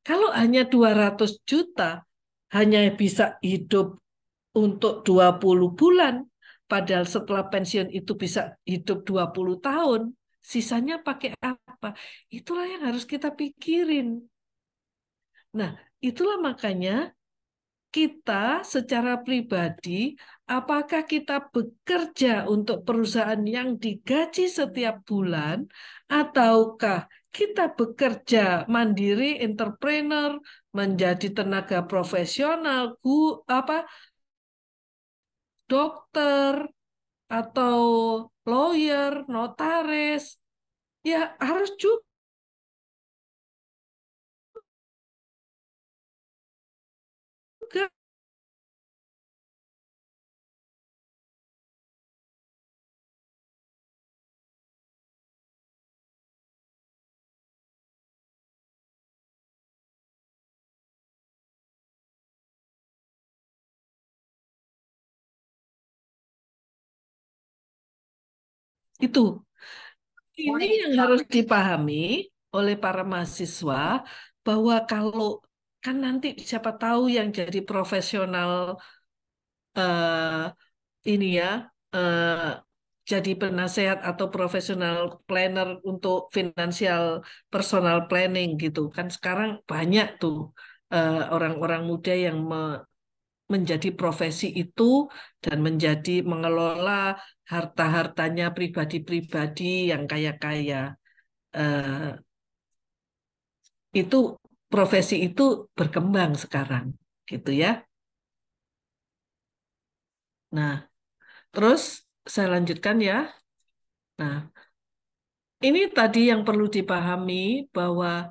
kalau hanya 200 juta hanya bisa hidup untuk 20 bulan, padahal setelah pensiun itu bisa hidup 20 tahun, sisanya pakai apa? Itulah yang harus kita pikirin. Nah, itulah makanya kita secara pribadi, apakah kita bekerja untuk perusahaan yang digaji setiap bulan, ataukah kita bekerja mandiri, entrepreneur, menjadi tenaga profesional, dokter, atau lawyer, notaris, ya harus juga itu. Ini yang harus dipahami oleh para mahasiswa bahwa kalau kan nanti siapa tahu yang jadi profesional ini ya eh, jadi penasehat atau profesional planner untuk financial personal planning gitu kan sekarang banyak tuh orang-orang muda yang menjadi profesi itu dan menjadi mengelola harta-hartanya pribadi-pribadi yang kaya-kaya. Eh, itu profesi itu berkembang sekarang gitu ya. Nah, terus saya lanjutkan ya. Nah, ini tadi yang perlu dipahami bahwa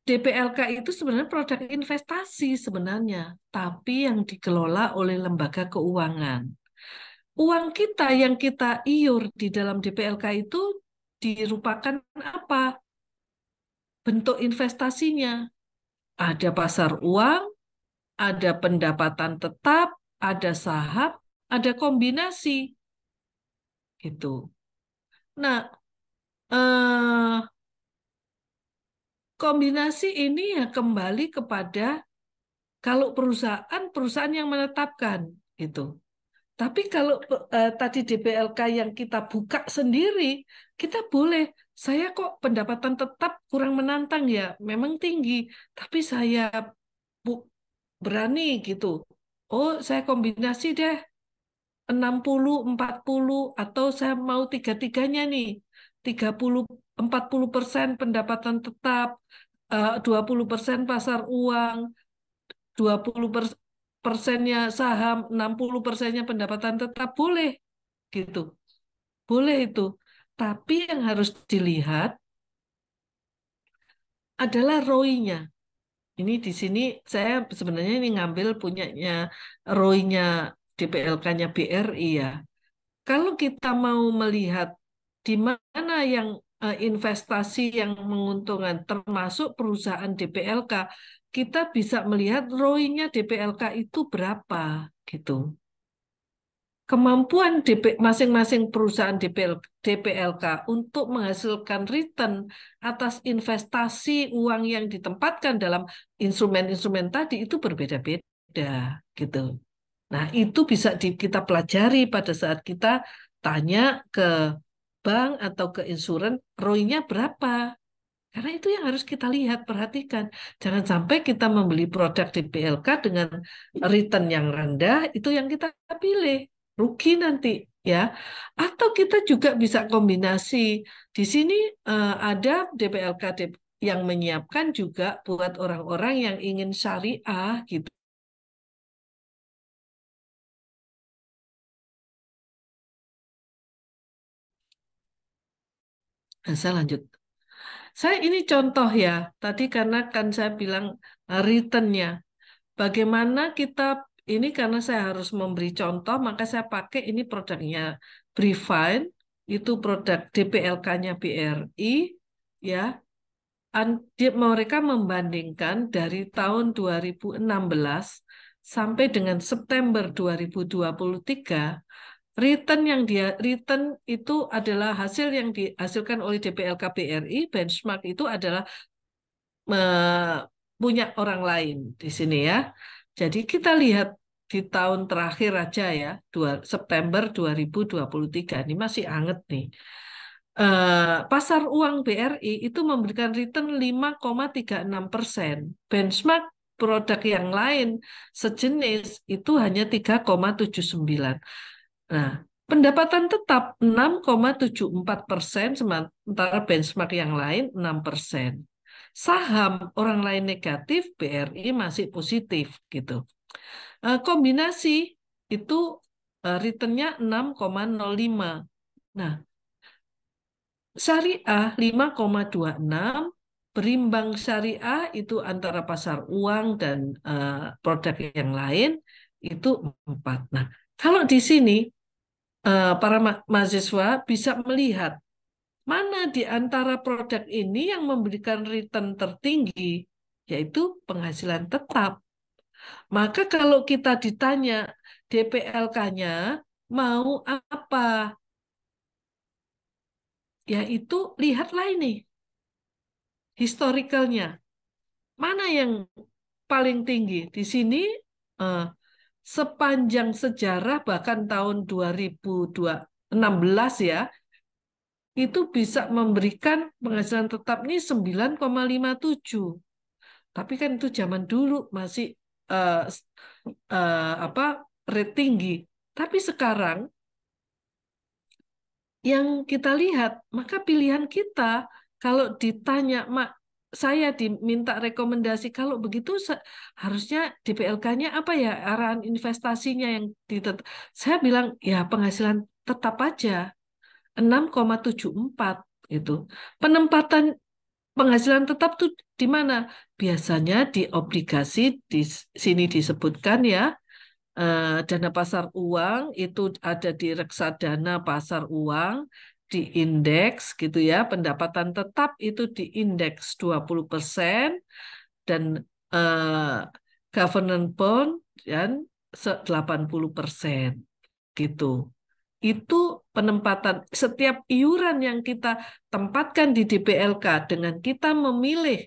DPLK itu sebenarnya produk investasi sebenarnya, tapi yang dikelola oleh lembaga keuangan. Uang kita yang kita iur di dalam DPLK itu dirupakan apa? Bentuk investasinya. Ada pasar uang, ada pendapatan tetap, ada saham, ada kombinasi gitu. Nah, kombinasi ini ya kembali kepada kalau perusahaan yang menetapkan gitu. Tapi kalau tadi DPLK yang kita buka sendiri, kita boleh. Saya kok pendapatan tetap kurang menantang ya, memang tinggi, tapi saya bu- berani gitu. Oh, saya kombinasi deh 60-40 atau saya mau tiga-tiganya nih. 30-40% pendapatan tetap, 20% pasar uang, 20%-nya saham, 60%-nya pendapatan tetap boleh gitu. Boleh itu. Tapi yang harus dilihat adalah ROI-nya. Ini di sini saya sebenarnya ini ngambil punyanya ROI-nya DPLK-nya BRI ya. Kalau kita mau melihat di mana yang investasi yang menguntungkan, termasuk perusahaan DPLK, kita bisa melihat ROI-nya DPLK itu berapa, gitu. kemampuan masing-masing perusahaan DPLK untuk menghasilkan return atas investasi uang yang ditempatkan dalam instrumen-instrumen tadi itu berbeda-beda gitu. Nah, itu bisa kita pelajari pada saat kita tanya ke bank atau ke insuran, ROI-nya berapa? Karena itu yang harus kita lihat, perhatikan. Jangan sampai kita membeli produk DPLK dengan return yang rendah, itu yang kita pilih. Rugi nanti, ya. Atau kita juga bisa kombinasi. Di sini ada DPLK yang menyiapkan juga buat orang-orang yang ingin syariah gitu. Nah, saya lanjut. Saya ini contoh ya, tadi karena kan saya bilang return-nya. Bagaimana kita, ini karena saya harus memberi contoh, maka saya pakai ini produknya Brifine, itu produk DPLK-nya BRI, ya. Mereka membandingkan dari tahun 2016 sampai dengan September 2023, return itu adalah hasil yang dihasilkan oleh DPLK BRI, benchmark itu adalah punya orang lain di sini ya. Jadi kita lihat di tahun terakhir aja ya, September 2023, ini masih anget nih. Pasar uang BRI itu memberikan return 5,36%. Benchmark produk yang lain sejenis itu hanya 3,79. Nah, pendapatan tetap 6,74%, sementara benchmark yang lain 6%. Saham orang lain negatif, BRI masih positif gitu. Kombinasi itu returnnya 6,05. Nah, syariah 5,26, berimbang syariah itu antara pasar uang dan produk yang lain itu 4. Nah, kalau di sini para mahasiswa bisa melihat mana di antara produk ini yang memberikan return tertinggi, yaitu penghasilan tetap. Maka kalau kita ditanya DPLK-nya mau apa, yaitu lihatlah ini historicalnya. Mana yang paling tinggi? Di sini eh, sepanjang sejarah bahkan tahun 2016 ya, itu bisa memberikan penghasilan tetap ini 9,57. Tapi kan itu zaman dulu masih eh, apa rate tinggi. Tapi sekarang yang kita lihat, maka pilihan kita kalau ditanya, Mak, saya diminta rekomendasi, kalau begitu harusnya DPLK-nya apa ya, arahan investasinya yang saya bilang, ya penghasilan tetap aja, 6,74 itu. Penempatan penghasilan tetap tuh di mana? Biasanya di obligasi, di sini disebutkan ya, dana pasar uang itu ada di reksadana pasar uang, di indeks gitu ya. Pendapatan tetap itu di indeks 20% dan government bond dan 80% gitu. Itu penempatan setiap iuran yang kita tempatkan di DPLK dengan kita memilih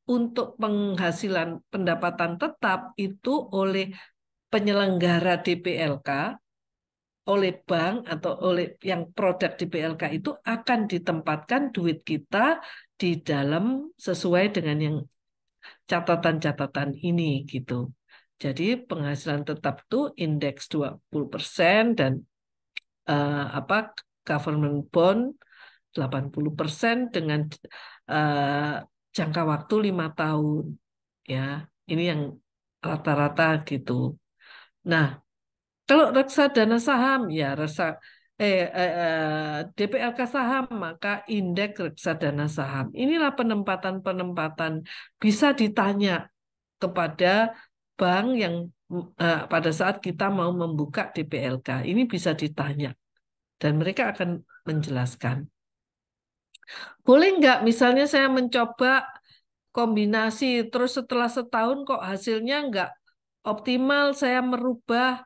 untuk penghasilan pendapatan tetap itu oleh penyelenggara DPLK, oleh bank atau oleh yang produk DPLK itu akan ditempatkan duit kita di dalam sesuai dengan yang catatan-catatan ini gitu. Jadi penghasilan tetap itu indeks 20% dan apa government bond 80% dengan uh, jangka waktu 5 tahun. Ya, ini yang rata-rata gitu. Nah, kalau reksadana saham ya DPLK saham maka indeks reksadana saham. Inilah penempatan-penempatan bisa ditanya kepada bank yang pada saat kita mau membuka DPLK. Ini bisa ditanya dan mereka akan menjelaskan. Boleh nggak misalnya saya mencoba kombinasi terus setelah setahun kok hasilnya nggak optimal, saya merubah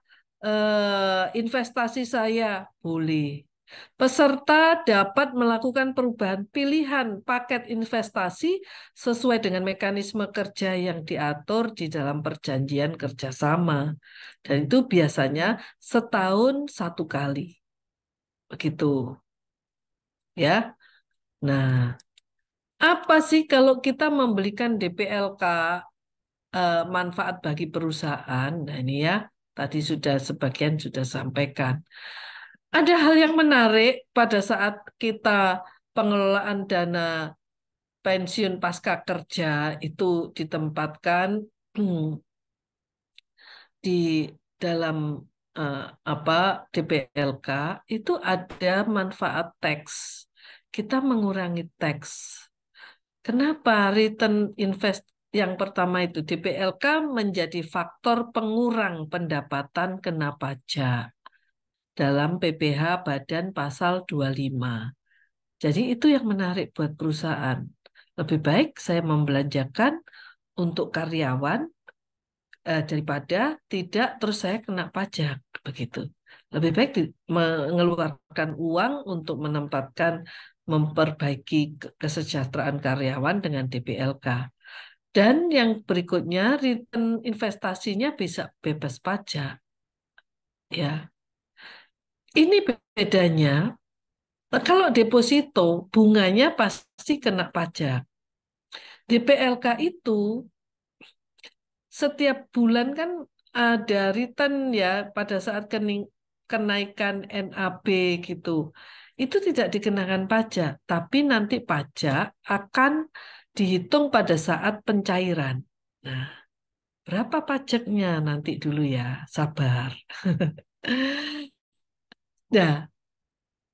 investasi saya boleh. Peserta dapat melakukan perubahan pilihan paket investasi sesuai dengan mekanisme kerja yang diatur di dalam perjanjian kerjasama. Dan itu biasanya setahun satu kali. Begitu. Ya. Nah, apa sih kalau kita memberikan DPLK manfaat bagi perusahaan? Nah, ini ya, tadi sudah sebagian sudah sampaikan. Ada hal yang menarik pada saat kita pengelolaan dana pensiun pasca kerja itu ditempatkan di dalam eh, apa DPLK itu ada manfaat tax. Kita mengurangi tax. Kenapa return invest yang pertama itu DPLK menjadi faktor pengurang pendapatan kena pajak dalam PPh Badan Pasal 25. Jadi itu yang menarik buat perusahaan. Lebih baik saya membelanjakan untuk karyawan daripada tidak terus saya kena pajak begitu. Lebih baik mengeluarkan uang untuk memperbaiki kesejahteraan karyawan dengan DPLK. Dan yang berikutnya return investasinya bisa bebas pajak. Ya, ini bedanya. Kalau deposito bunganya pasti kena pajak. DPLK itu setiap bulan kan ada return ya pada saat kenaikan NAB gitu. Itu tidak dikenakan pajak, tapi nanti pajak akan dihitung pada saat pencairan. Nah, berapa pajaknya nanti dulu ya, sabar. Nah,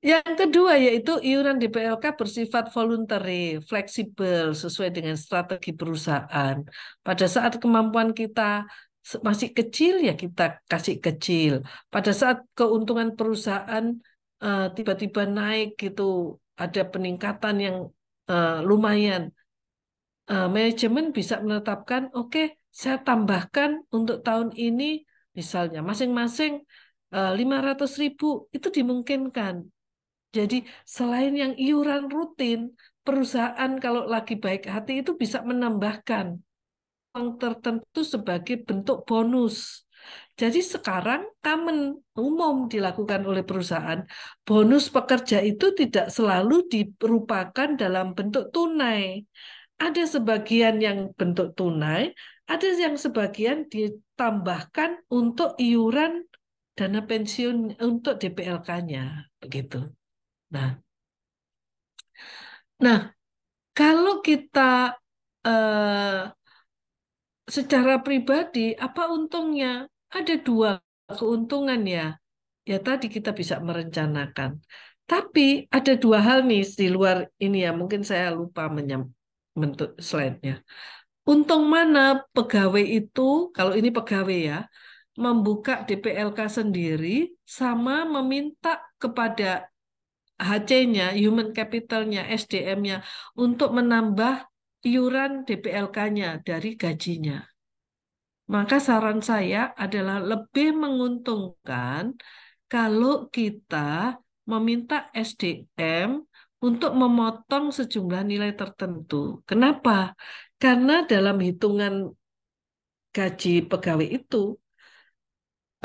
yang kedua yaitu iuran DPLK bersifat voluntary, fleksibel, sesuai dengan strategi perusahaan. Pada saat kemampuan kita masih kecil ya kita kasih kecil. Pada saat keuntungan perusahaan tiba-tiba naik gitu, ada peningkatan yang lumayan. Manajemen bisa menetapkan, oke, saya tambahkan untuk tahun ini misalnya masing-masing 500.000 itu dimungkinkan. Jadi selain yang iuran rutin, perusahaan kalau lagi baik hati itu bisa menambahkan uang tertentu sebagai bentuk bonus. Jadi sekarang common umum dilakukan oleh perusahaan. Bonus pekerja itu tidak selalu dirupakan dalam bentuk tunai. Ada sebagian yang bentuk tunai, ada yang sebagian ditambahkan untuk iuran dana pensiun untuk DPLK-nya, begitu. Nah, nah, kalau kita eh, secara pribadi, apa untungnya? Ada dua keuntungan ya. Ya tadi kita bisa merencanakan. Tapi ada dua hal nih di luar ini ya. Mungkin saya lupa bentuk slide-nya. Untung mana pegawai itu, kalau ini pegawai ya, membuka DPLK sendiri sama meminta kepada HC-nya, human capital-nya, SDM-nya untuk menambah iuran DPLK-nya dari gajinya. Maka saran saya adalah lebih menguntungkan kalau kita meminta SDM untuk memotong sejumlah nilai tertentu. Kenapa? Karena dalam hitungan gaji pegawai itu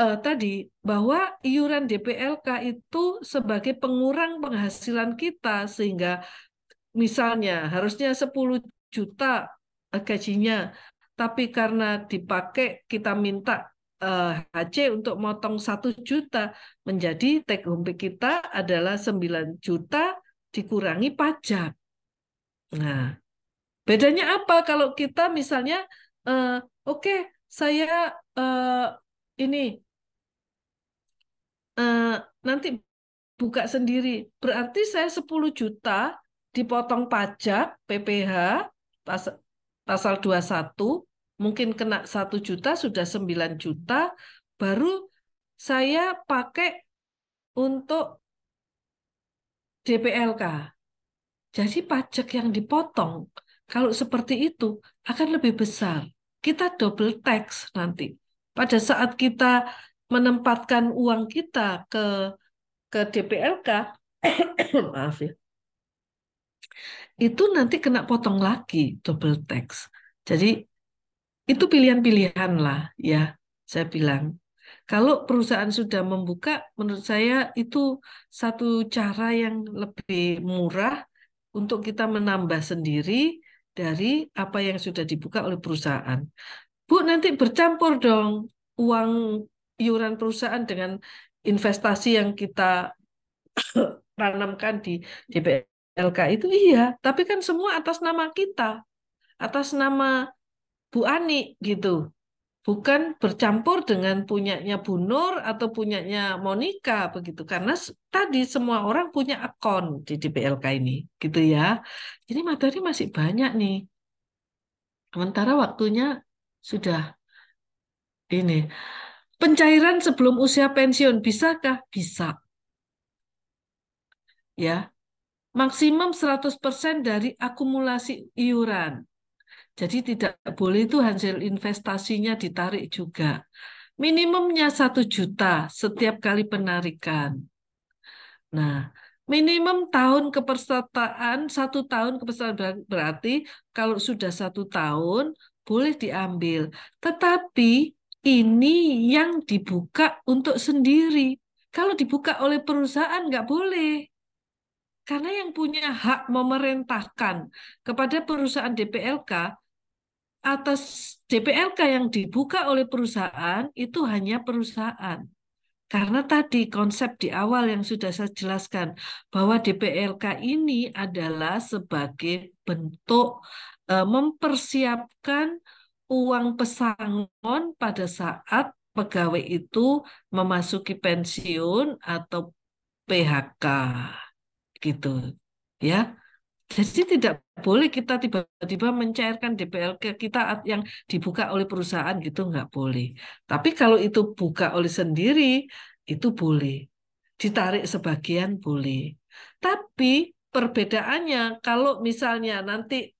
tadi bahwa iuran DPLK itu sebagai pengurang penghasilan kita sehingga misalnya harusnya 10 juta gajinya, tapi karena dipakai kita minta HC untuk motong 1 juta, menjadi take home pay kita adalah 9 juta dikurangi pajak. Nah, bedanya apa kalau kita misalnya, oke, saya ini eh, nanti buka sendiri. Berarti saya 10 juta dipotong pajak PPh pasal 21, mungkin kena 1 juta sudah 9 juta, baru saya pakai untuk DPLK. Jadi pajak yang dipotong kalau seperti itu akan lebih besar. Kita double tax nanti. Pada saat kita menempatkan uang kita ke DPLK, maaf ya, itu nanti kena potong lagi double tax. Jadi itu pilihan-pilihan lah ya, saya bilang. Kalau perusahaan sudah membuka, menurut saya itu satu cara yang lebih murah untuk kita menambah sendiri dari apa yang sudah dibuka oleh perusahaan. Bu, nanti bercampur dong uang iuran perusahaan dengan investasi yang kita tanamkan di DPLK itu. Iya, tapi kan semua atas nama kita, atas nama Bu Ani gitu. Bukan bercampur dengan punyanya Bu Nur atau punyanya Monica begitu. Karena tadi semua orang punya akun di DPLK ini, gitu ya. Jadi materi masih banyak nih. Sementara waktunya sudah ini. Pencairan sebelum usia pensiun, bisakah? Bisa, ya. Maksimum 100% dari akumulasi iuran. Jadi tidak boleh itu hasil investasinya ditarik juga. Minimumnya 1 juta setiap kali penarikan. Nah, minimum tahun kepesertaan, 1 tahun kepesertaan berarti kalau sudah 1 tahun boleh diambil. Tetapi ini yang dibuka untuk sendiri. Kalau dibuka oleh perusahaan nggak boleh. Karena yang punya hak memerintahkan kepada perusahaan DPLK atas DPLK yang dibuka oleh perusahaan itu hanya perusahaan. Karena tadi konsep di awal yang sudah saya jelaskan bahwa DPLK ini adalah sebagai bentuk mempersiapkan uang pesangon pada saat pegawai itu memasuki pensiun atau PHK gitu ya. Jadi tidak boleh kita tiba-tiba mencairkan DPLK kita yang dibuka oleh perusahaan gitu, nggak boleh. Tapi kalau itu buka oleh sendiri, itu boleh. Ditarik sebagian boleh. Tapi perbedaannya kalau misalnya nanti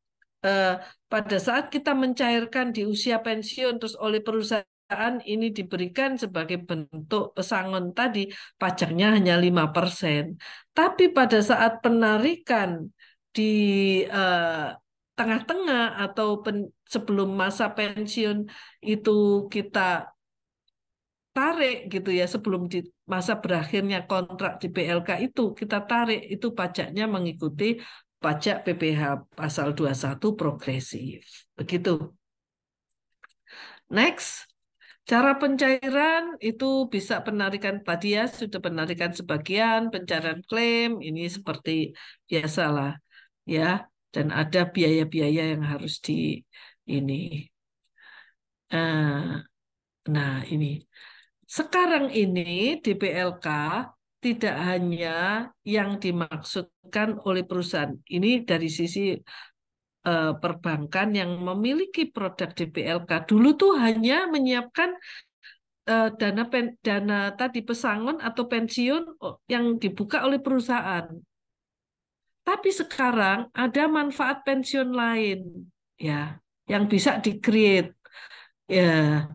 eh, pada saat kita mencairkan di usia pensiun terus oleh perusahaan ini diberikan sebagai bentuk pesangon tadi, pajaknya hanya 5%. Tapi pada saat penarikan di eh, tengah-tengah atau sebelum masa pensiun itu kita tarik gitu ya, sebelum di masa berakhirnya kontrak di PLK itu kita tarik, itu pajaknya mengikuti pajak PPh pasal 21 progresif. Begitu. Next, cara pencairan itu bisa penarikan tadi ya, sudah penarikan sebagian, pencairan klaim, ini seperti biasalah ya, dan ada biaya-biaya yang harus di ini. Eh, Nah, ini sekarang ini DPLK tidak hanya yang dimaksudkan oleh perusahaan. Ini dari sisi perbankan yang memiliki produk DPLK. Dulu tuh hanya menyiapkan dana tadi pesangon atau pensiun yang dibuka oleh perusahaan. Tapi sekarang ada manfaat pensiun lain, ya, yang bisa di-create. Ya,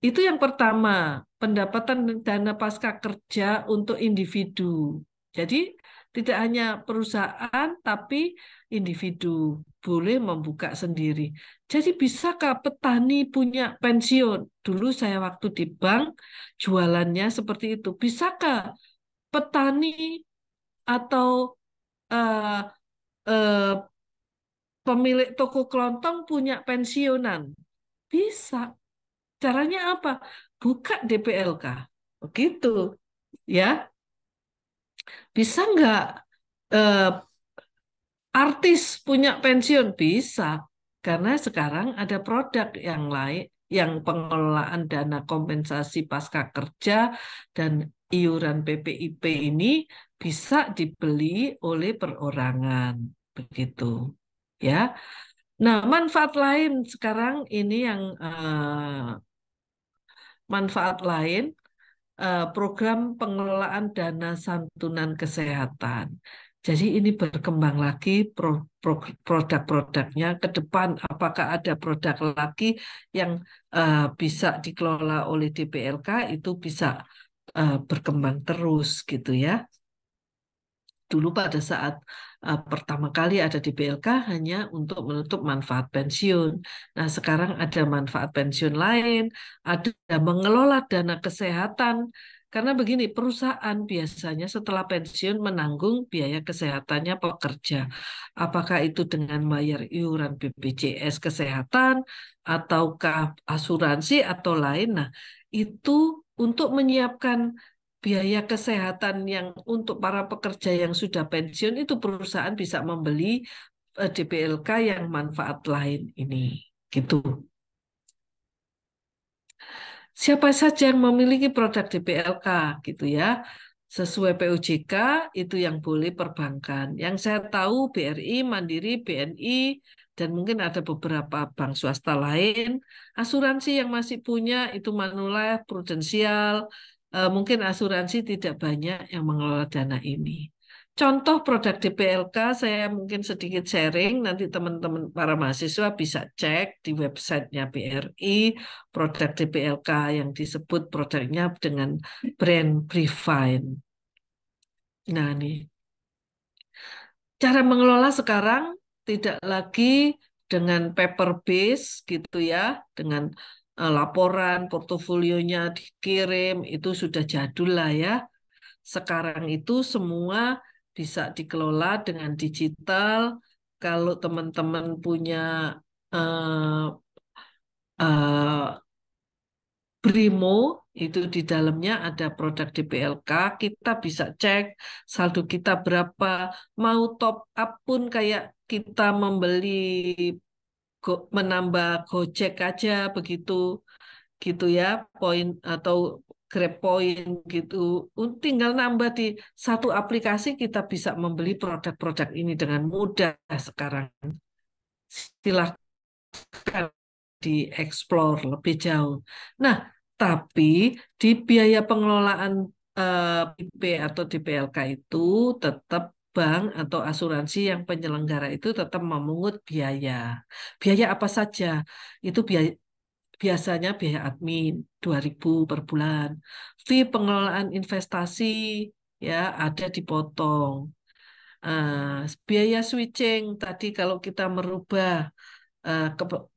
itu yang pertama, pendapatan dana pasca kerja untuk individu. Jadi tidak hanya perusahaan, tapi individu boleh membuka sendiri. Jadi bisakah petani punya pensiun? Dulu saya waktu di bank jualannya seperti itu. Bisakah petani atau eh, eh, pemilik toko kelontong punya pensiunan? Bisa. Caranya apa? Buka DPLK. Begitu, ya. Bisa nggak eh, artis punya pensiun? Bisa. Karena sekarang ada produk yang lain, yang pengelolaan dana kompensasi pasca kerja dan iuran PPIP ini bisa dibeli oleh perorangan. Begitu. Ya. Nah, manfaat lain sekarang ini yang manfaat lain program pengelolaan dana santunan kesehatan. Jadi ini berkembang lagi produk-produknya ke depan. Apakah ada produk lagi yang bisa dikelola oleh DPLK itu bisa berkembang terus gitu ya. Dulu pada saat pertama kali ada di BLK hanya untuk menutup manfaat pensiun. Nah, sekarang ada manfaat pensiun lain, ada mengelola dana kesehatan. Karena begini, perusahaan biasanya setelah pensiun menanggung biaya kesehatannya pekerja. Apakah itu dengan bayar iuran BPJS kesehatan, ataukah asuransi atau lain. Nah, itu untuk menyiapkan biaya kesehatan yang untuk para pekerja yang sudah pensiun itu perusahaan bisa membeli DPLK yang manfaat lain ini gitu. Siapa saja yang memiliki produk DPLK gitu ya. Sesuai POJK itu yang boleh perbankan. Yang saya tahu BRI, Mandiri, BNI dan mungkin ada beberapa bank swasta lain. Asuransi yang masih punya itu Manulife, Prudensial, mungkin asuransi tidak banyak yang mengelola dana ini. Contoh produk DPLK saya mungkin sedikit sharing, nanti teman-teman para mahasiswa bisa cek di websitenya BRI, produk DPLK yang disebut produknya dengan brand Prefine. Nah, nih. Cara mengelola sekarang tidak lagi dengan paper base gitu ya, dengan laporan portofolionya dikirim, itu sudah jadul lah ya. Sekarang itu semua bisa dikelola dengan digital. Kalau teman-teman punya eh, eh, Brimo, itu di dalamnya ada produk DPLK, kita bisa cek saldo kita berapa, mau top up pun kayak kita membeli menambah Gojek aja begitu gitu ya, poin atau Grab Point gitu. Tinggal nambah di satu aplikasi kita bisa membeli produk-produk ini dengan mudah sekarang. Silahkan dieksplor lebih jauh. Nah, tapi di biaya pengelolaan IP atau DPLK itu tetap bank atau asuransi yang penyelenggara itu tetap memungut biaya. Biaya apa saja? Itu biasanya biaya admin 2.000 per bulan. Fee pengelolaan investasi ya ada dipotong. Biaya switching tadi kalau kita merubah eh, ke-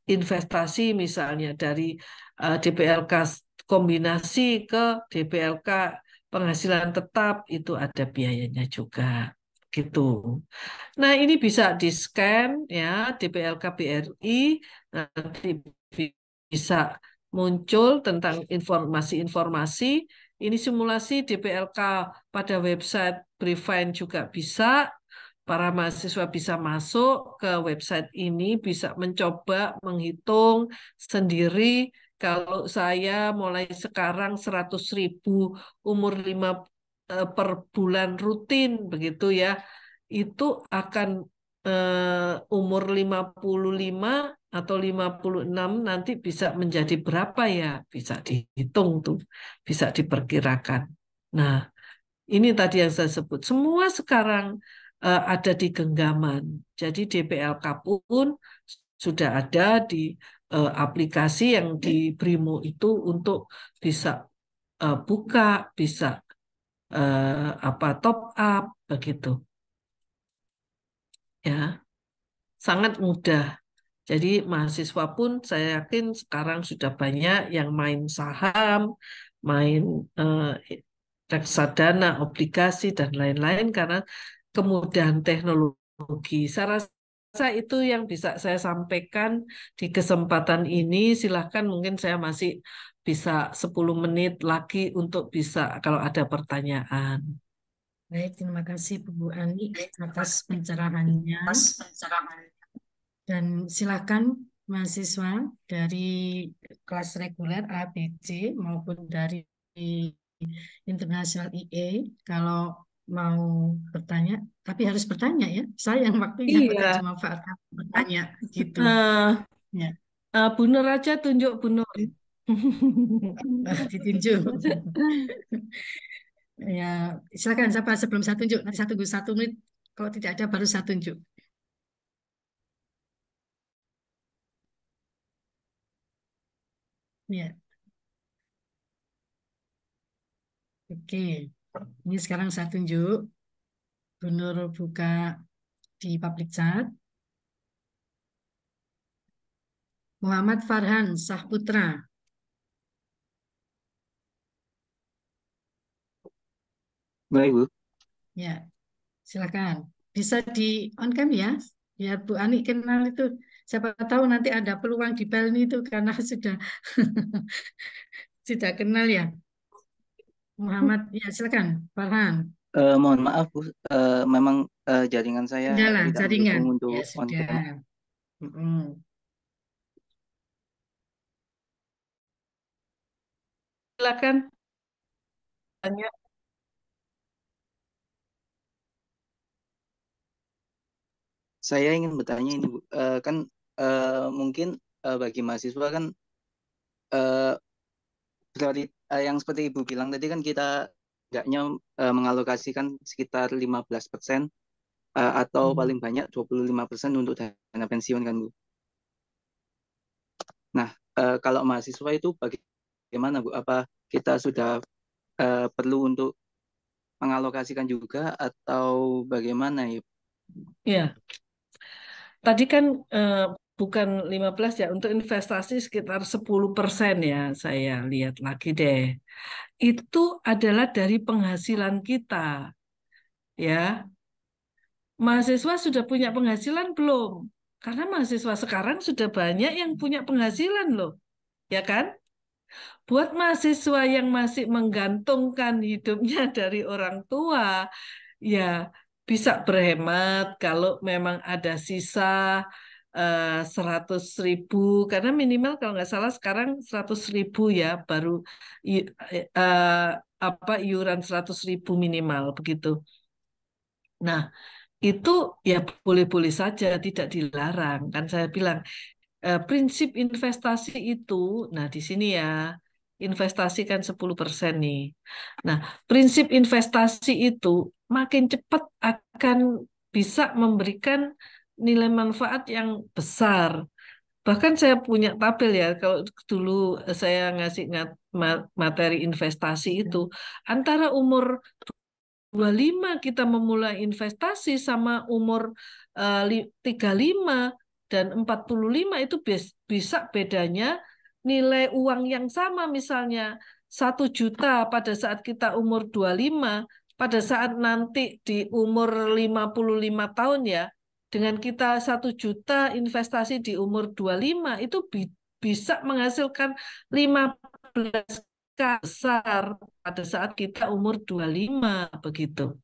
investasi misalnya dari DPLK kombinasi ke DPLK penghasilan tetap itu ada biayanya juga gitu. Nah, ini bisa di-scan ya DPLK BRI nanti bisa muncul tentang informasi-informasi. Ini simulasi DPLK pada website Prefine juga bisa. Para mahasiswa bisa masuk ke website ini, bisa mencoba menghitung sendiri. Kalau saya mulai sekarang 100.000 umur 5 per bulan rutin begitu ya, itu akan umur 55 atau 56 nanti bisa menjadi berapa ya? Bisa dihitung tuh, bisa diperkirakan. Nah, ini tadi yang saya sebut. Semua sekarang ada di genggaman. Jadi DPLK pun sudah ada di aplikasi yang di Brimo itu untuk bisa buka, bisa apa top up begitu. Ya, sangat mudah. Jadi mahasiswa pun saya yakin sekarang sudah banyak yang main saham, main reksadana, obligasi, dan lain-lain karena kemudahan teknologi. Saya rasa itu yang bisa saya sampaikan di kesempatan ini. Silahkan mungkin saya masih bisa 10 menit lagi untuk bisa kalau ada pertanyaan. Baik, terima kasih Bu Ani atas pencerahannya. Dan silakan mahasiswa dari kelas reguler A, B, C maupun dari internasional IE kalau mau bertanya, tapi harus bertanya ya. Sayang waktunya kalau Iya, cuma Pak bertanya gitu. eh Ya, Bu Nur aja tunjuk Bu Nur. ditunjuk. Ya, silakan siapa sebelum saya tunjuk. Nanti saya tunggu 1 menit. Kalau tidak ada baru saya tunjuk. Ya, oke. Ini sekarang saya tunjuk. Bu Nur buka di public chat. Muhammad Farhan Sahputra. Baik, Bu. Ya, silakan. Bisa di on cam ya, biar Bu Ani kenal itu. Siapa tahu nanti ada peluang di Pelni itu karena sudah sudah kenal ya. Muhammad, ya silakan. Farhan. Mohon maaf, Bu. Memang jaringan saya Sudah lah, tidak jaringan. mendukung Ya untuk on sudah. cam. Mm-mm. Silakan tanya. Saya ingin bertanya ini, Bu. Kan mungkin bagi mahasiswa kan eh, yang seperti Ibu bilang tadi kan kita tidaknya mengalokasikan sekitar 15% atau paling banyak 25% untuk dana pensiun kan, Bu. Nah, kalau mahasiswa itu bagaimana, Bu? Apa kita sudah perlu untuk mengalokasikan juga atau bagaimana ya? Ya, tadi kan bukan 15 ya, untuk investasi sekitar 10% ya, saya lihat lagi deh. Itu adalah dari penghasilan kita, ya. Mahasiswa sudah punya penghasilan belum? Karena mahasiswa sekarang sudah banyak yang punya penghasilan loh, ya kan? Buat mahasiswa yang masih menggantungkan hidupnya dari orang tua, ya bisa berhemat kalau memang ada sisa 100.000, karena minimal kalau nggak salah sekarang 100.000 ya, baru eh, apa iuran 100.000 minimal begitu. Nah, itu ya boleh-boleh saja, tidak dilarang. Kan saya bilang prinsip investasi itu, nah di sini ya, investasi kan 10% nih. Nah, prinsip investasi itu makin cepat akan bisa memberikan nilai manfaat yang besar. Bahkan saya punya tabel ya, kalau dulu saya ngasih materi investasi itu, antara umur 25 kita memulai investasi sama umur 35 dan 45 itu bisa bedanya nilai uang yang sama, misalnya 1 juta pada saat kita umur 25, pada saat nanti di umur 55 tahun ya, dengan kita 1 juta investasi di umur 25 itu bisa menghasilkan 15 besar pada saat kita umur 25 begitu.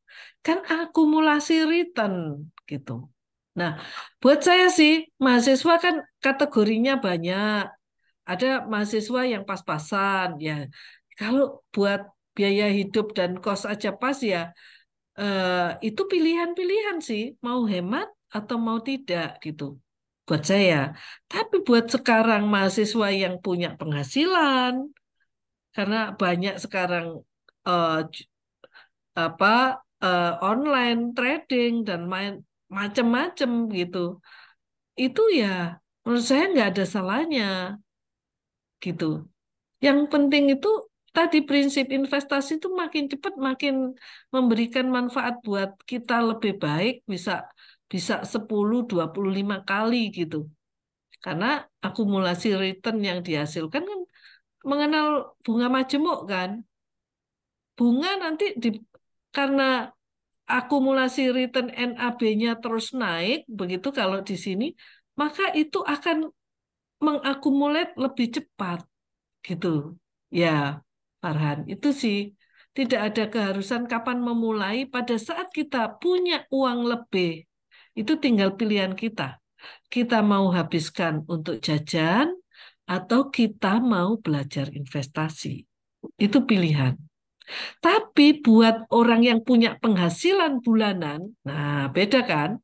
Kan akumulasi return gitu. Nah, buat saya sih mahasiswa kan kategorinya banyak. Ada mahasiswa yang pas-pasan ya. Kalau buat biaya hidup dan kos aja pas ya, itu pilihan-pilihan sih, mau hemat atau mau tidak gitu. Buat saya. Tapi buat sekarang mahasiswa yang punya penghasilan, karena banyak sekarang eh, apa online trading dan main macam-macam gitu. Itu ya menurut saya nggak ada salahnya gitu. Yang penting itu tadi prinsip investasi itu makin cepat makin memberikan manfaat buat kita lebih baik, bisa bisa 10, 25 kali gitu. Karena akumulasi return yang dihasilkan kan mengenal bunga majemuk kan. Bunga nanti karena akumulasi return NAB-nya terus naik, begitu kalau di sini, maka itu akan mengakumulat lebih cepat, gitu. Ya, Farhan, itu sih tidak ada keharusan kapan memulai. Pada saat kita punya uang lebih, itu tinggal pilihan kita. Kita mau habiskan untuk jajan atau kita mau belajar investasi. Itu pilihan. Tapi buat orang yang punya penghasilan bulanan, nah beda kan?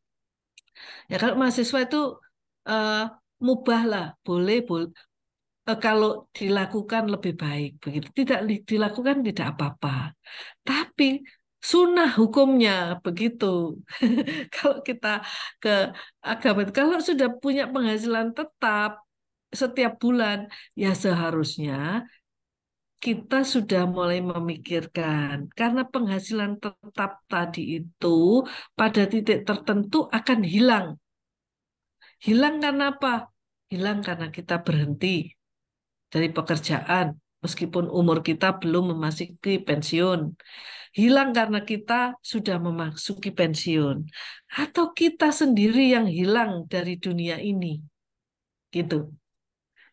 Ya kalau mahasiswa itu eh, mubah lah, boleh, boleh. kalau dilakukan lebih baik begitu. Tidak dilakukan tidak apa-apa. Tapi sunnah hukumnya begitu. Kalau kita ke agama, kalau sudah punya penghasilan tetap setiap bulan, ya seharusnya kita sudah mulai memikirkan. Karena penghasilan tetap tadi itu pada titik tertentu akan hilang. Hilang karena apa? Hilang karena kita berhenti dari pekerjaan, meskipun umur kita belum memasuki pensiun. Hilang karena kita sudah memasuki pensiun. Atau kita sendiri yang hilang dari dunia ini. Gitu.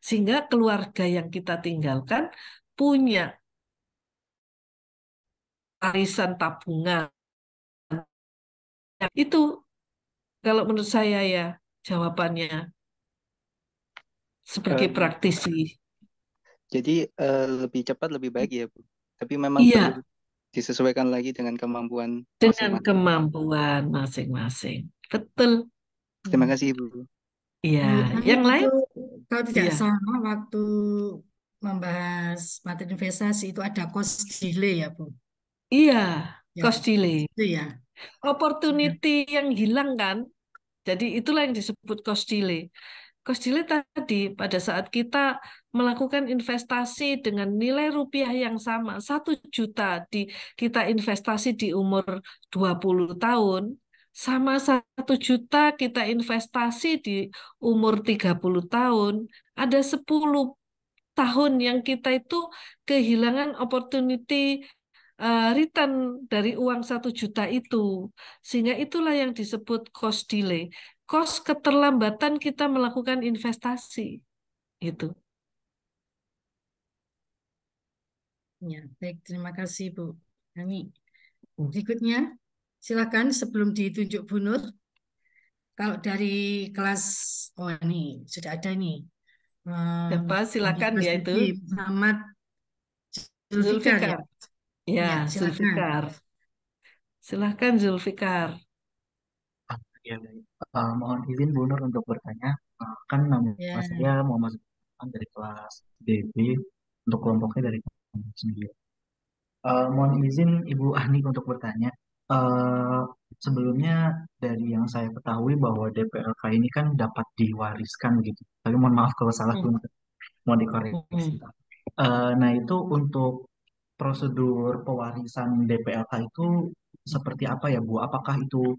Sehingga keluarga yang kita tinggalkan punya arisan tabungan. Itu kalau menurut saya ya jawabannya sebagai Eh, praktisi. jadi lebih cepat lebih baik ya, Bu. Tapi memang perlu Iya, disesuaikan lagi dengan kemampuan dengan masing-masing. kemampuan masing-masing. Betul. Terima Hmm. kasih, Ibu. Iya, Bu Ani yang itu lain? kalau tidak Iya. salah waktu membahas materi investasi itu ada cost delay ya Bu. Iya, Ya, cost delay. itu ya. Ya. Opportunity yang hilang kan. Jadi itulah yang disebut cost delay. Cost delay tadi pada saat kita melakukan investasi dengan nilai rupiah yang sama, 1 juta kita investasi di umur 20 tahun, sama 1 juta kita investasi di umur 30 tahun, ada 10 tahun yang kita itu kehilangan opportunity return dari uang 1 juta itu. Sehingga itulah yang disebut cost delay. Cost keterlambatan kita melakukan investasi. Gitu. Ya, baik, terima kasih Bu Ani. Berikutnya, silakan sebelum ditunjuk Bu Nur, kalau dari kelas, oh ini sudah ada nih, Siapa? dari Silakan kelas dia itu. 7, Muhammad Zulfikar ya. Zulfikar. Ya, Ya, silakan. Zulfikar. Silakan Zulfikar. Ya, baik. Mohon izin Bu Nur untuk bertanya. Kan nama Ya, saya Muhammad Zulfan dari kelas DB untuk kelompoknya dari kelompok 9. Mohon izin Ibu Ahni untuk bertanya. Eh, Sebelumnya dari yang saya ketahui bahwa DPLK ini kan dapat diwariskan begitu. Tapi mohon maaf kalau salah Bu, Hmm. mohon dikoreksi. Hmm. Nah itu untuk prosedur pewarisan DPLK itu seperti apa ya Bu? Apakah itu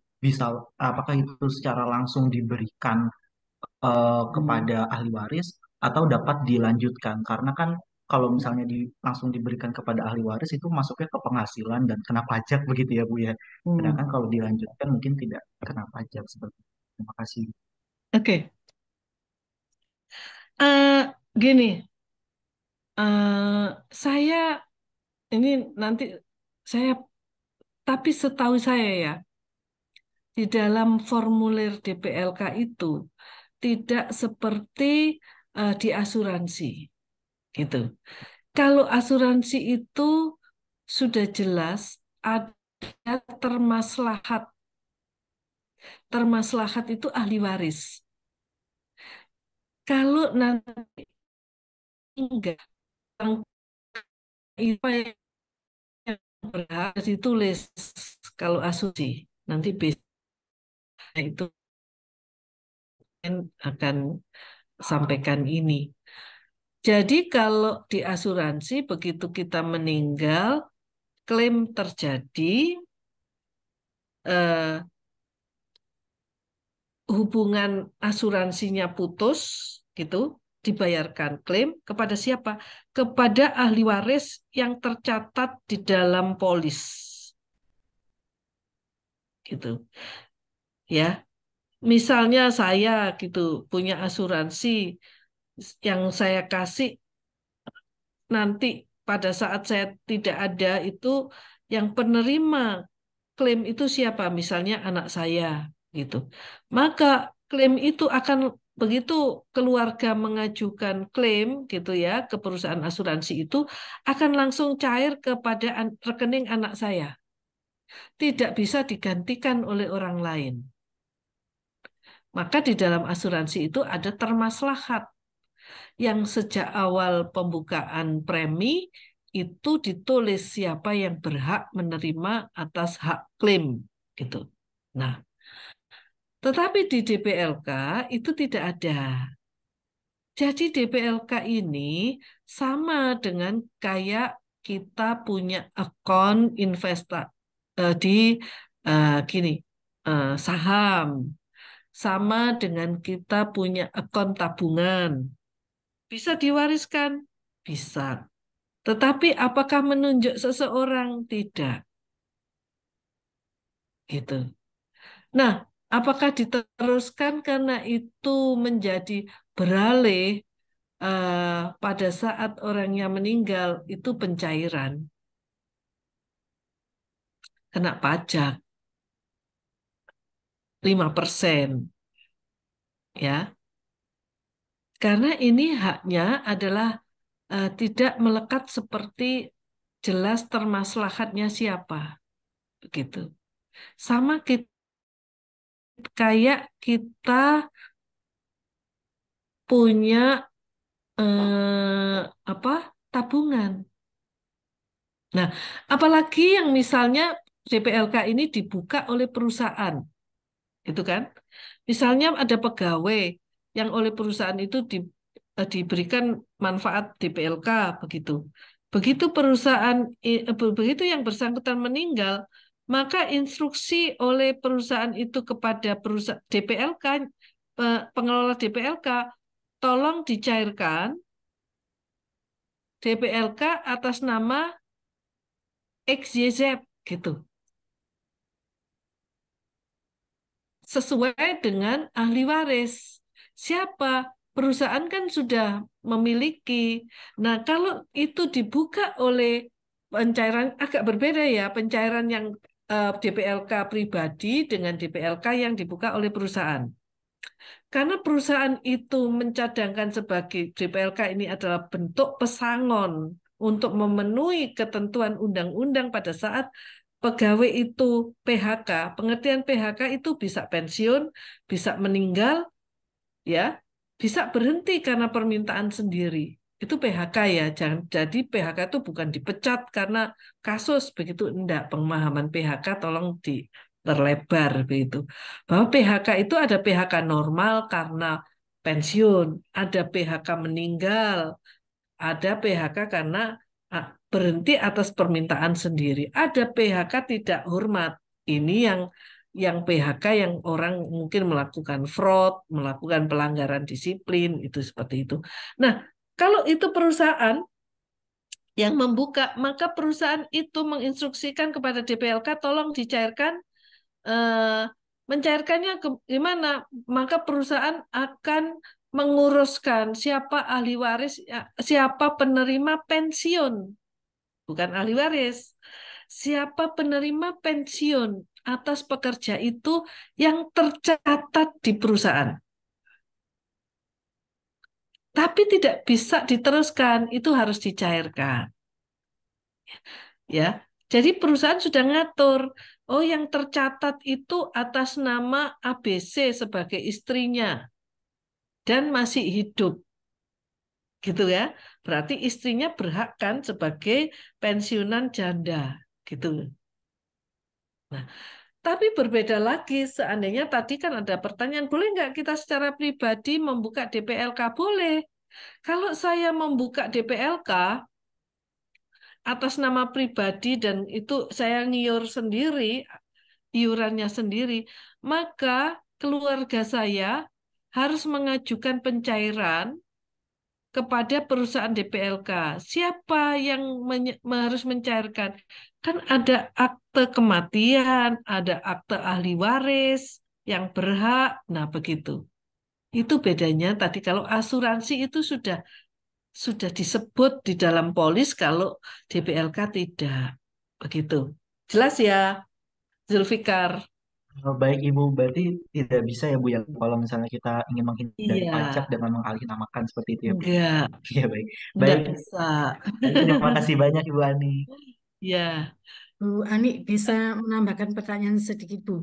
secara langsung diberikan Hmm. kepada ahli waris atau dapat dilanjutkan? Karena kan kalau misalnya langsung diberikan kepada ahli waris itu masuknya ke penghasilan dan kena pajak begitu ya Bu ya. Hmm. Sedangkan kalau dilanjutkan mungkin tidak kena pajak seperti itu. Terima kasih. Oke. Gini, saya ini nanti saya, tapi setahu saya ya, di dalam formulir DPLK itu tidak seperti di asuransi, gitu. Kalau asuransi itu sudah jelas ada termaslahat. Termaslahat itu ahli waris. Kalau nanti enggak, itu yang berhak ditulis kalau asuransi nanti biasanya itu akan sampaikan ini. Jadi kalau di asuransi begitu kita meninggal, klaim terjadi, eh, hubungan asuransinya putus, gitu, dibayarkan klaim kepada siapa? Kepada ahli waris yang tercatat di dalam polis, gitu. Ya, misalnya saya gitu punya asuransi yang saya kasih nanti pada saat saya tidak ada itu yang penerima klaim itu siapa? Misalnya anak saya gitu. Maka klaim itu akan begitu keluarga mengajukan klaim gitu ya ke perusahaan asuransi itu akan langsung cair kepada rekening anak saya. Tidak bisa digantikan oleh orang lain. Maka di dalam asuransi itu ada termaslahat. Yang sejak awal pembukaan premi itu ditulis siapa yang berhak menerima atas hak klaim gitu. Nah, tetapi di DPLK itu tidak ada. Jadi DPLK ini sama dengan kayak kita punya akun di gini saham, sama dengan kita punya akun tabungan. Bisa diwariskan? Bisa. Tetapi apakah menunjuk seseorang? Tidak. Gitu. Nah, apakah diteruskan karena itu menjadi beralih pada saat orangnya meninggal itu pencairan, kena pajak 5%, ya. Karena ini haknya adalah tidak melekat seperti jelas termaslahatnya siapa, begitu. Sama kayak kita punya apa tabungan. Nah, apalagi yang misalnya DPLK ini dibuka oleh perusahaan, gitu kan? Misalnya ada pegawai yang oleh perusahaan itu diberikan manfaat DPLK begitu. Begitu begitu yang bersangkutan meninggal, maka instruksi oleh perusahaan itu kepada perusahaan DPLK, pengelola DPLK, tolong dicairkan DPLK atas nama XYZ gitu. Sesuai dengan ahli waris. Siapa? Perusahaan kan sudah memiliki. Nah, kalau itu dibuka oleh pencairan agak berbeda ya, pencairan yang DPLK pribadi dengan DPLK yang dibuka oleh perusahaan. Karena perusahaan itu mencadangkan sebagai DPLK ini adalah bentuk pesangon untuk memenuhi ketentuan undang-undang pada saat pegawai itu PHK. Pengertian PHK itu bisa pensiun, bisa meninggal, ya, bisa berhenti karena permintaan sendiri. Itu PHK ya. Jadi PHK itu bukan dipecat karena kasus begitu. Enggak, pemahaman PHK tolong diperlebar begitu. Bahwa PHK itu ada PHK normal karena pensiun, ada PHK meninggal, ada PHK karena berhenti atas permintaan sendiri. Ada PHK tidak hormat. Ini yang PHK yang orang mungkin melakukan fraud, melakukan pelanggaran disiplin, itu seperti itu. Nah, kalau itu perusahaan yang membuka, maka perusahaan itu menginstruksikan kepada DPLK tolong dicairkan, mencairkannya gimana? Maka perusahaan akan menguruskan siapa ahli waris, siapa penerima pensiun, bukan ahli waris. Siapa penerima pensiun atas pekerja itu yang tercatat di perusahaan. Tapi tidak bisa diteruskan, itu harus dicairkan. Ya. Jadi perusahaan sudah ngatur, oh yang tercatat itu atas nama ABC sebagai istrinya dan masih hidup. Gitu ya. Berarti istrinya berhak kan sebagai pensiunan janda, gitu. Nah, tapi berbeda lagi, seandainya tadi kan ada pertanyaan, boleh nggak kita secara pribadi membuka DPLK? Boleh. Kalau saya membuka DPLK atas nama pribadi dan itu saya ngiur sendiri, iurannya sendiri, maka keluarga saya harus mengajukan pencairan kepada perusahaan DPLK. Siapa yang harus mencairkan? Kan ada akte kematian, ada akte ahli waris yang berhak. Nah, begitu. Itu bedanya tadi kalau asuransi itu sudah disebut di dalam polis, kalau DPLK tidak. Begitu. Jelas ya, Zulfikar? Baik Ibu, berarti tidak bisa ya Bu ya kalau misalnya kita ingin menghindari Iya, pajak dengan mengalihkan seperti itu ya Bu. enggak, Iya baik. enggak Baik, bisa. terima kasih banyak Ibu Ani. Ya, Bu Ani bisa menambahkan pertanyaan sedikit Bu.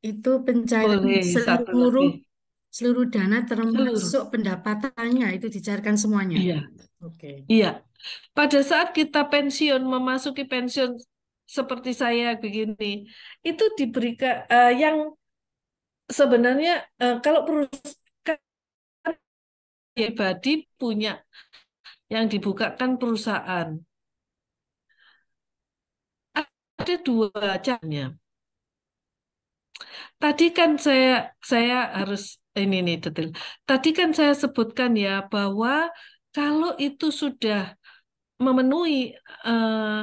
Itu pencairan boleh satu lagi. Seluruh dana Seluruh. termasuk pendapatannya itu dicairkan semuanya. Iya, Oke. iya. Pada saat kita pensiun, memasuki pensiun seperti saya begini, itu diberikan yang sebenarnya kalau perusahaan pribadi punya yang dibukakan perusahaan, ada dua caranya. Tadi kan saya harus ini nih detail. Tadi kan saya sebutkan ya bahwa kalau itu sudah memenuhi eh,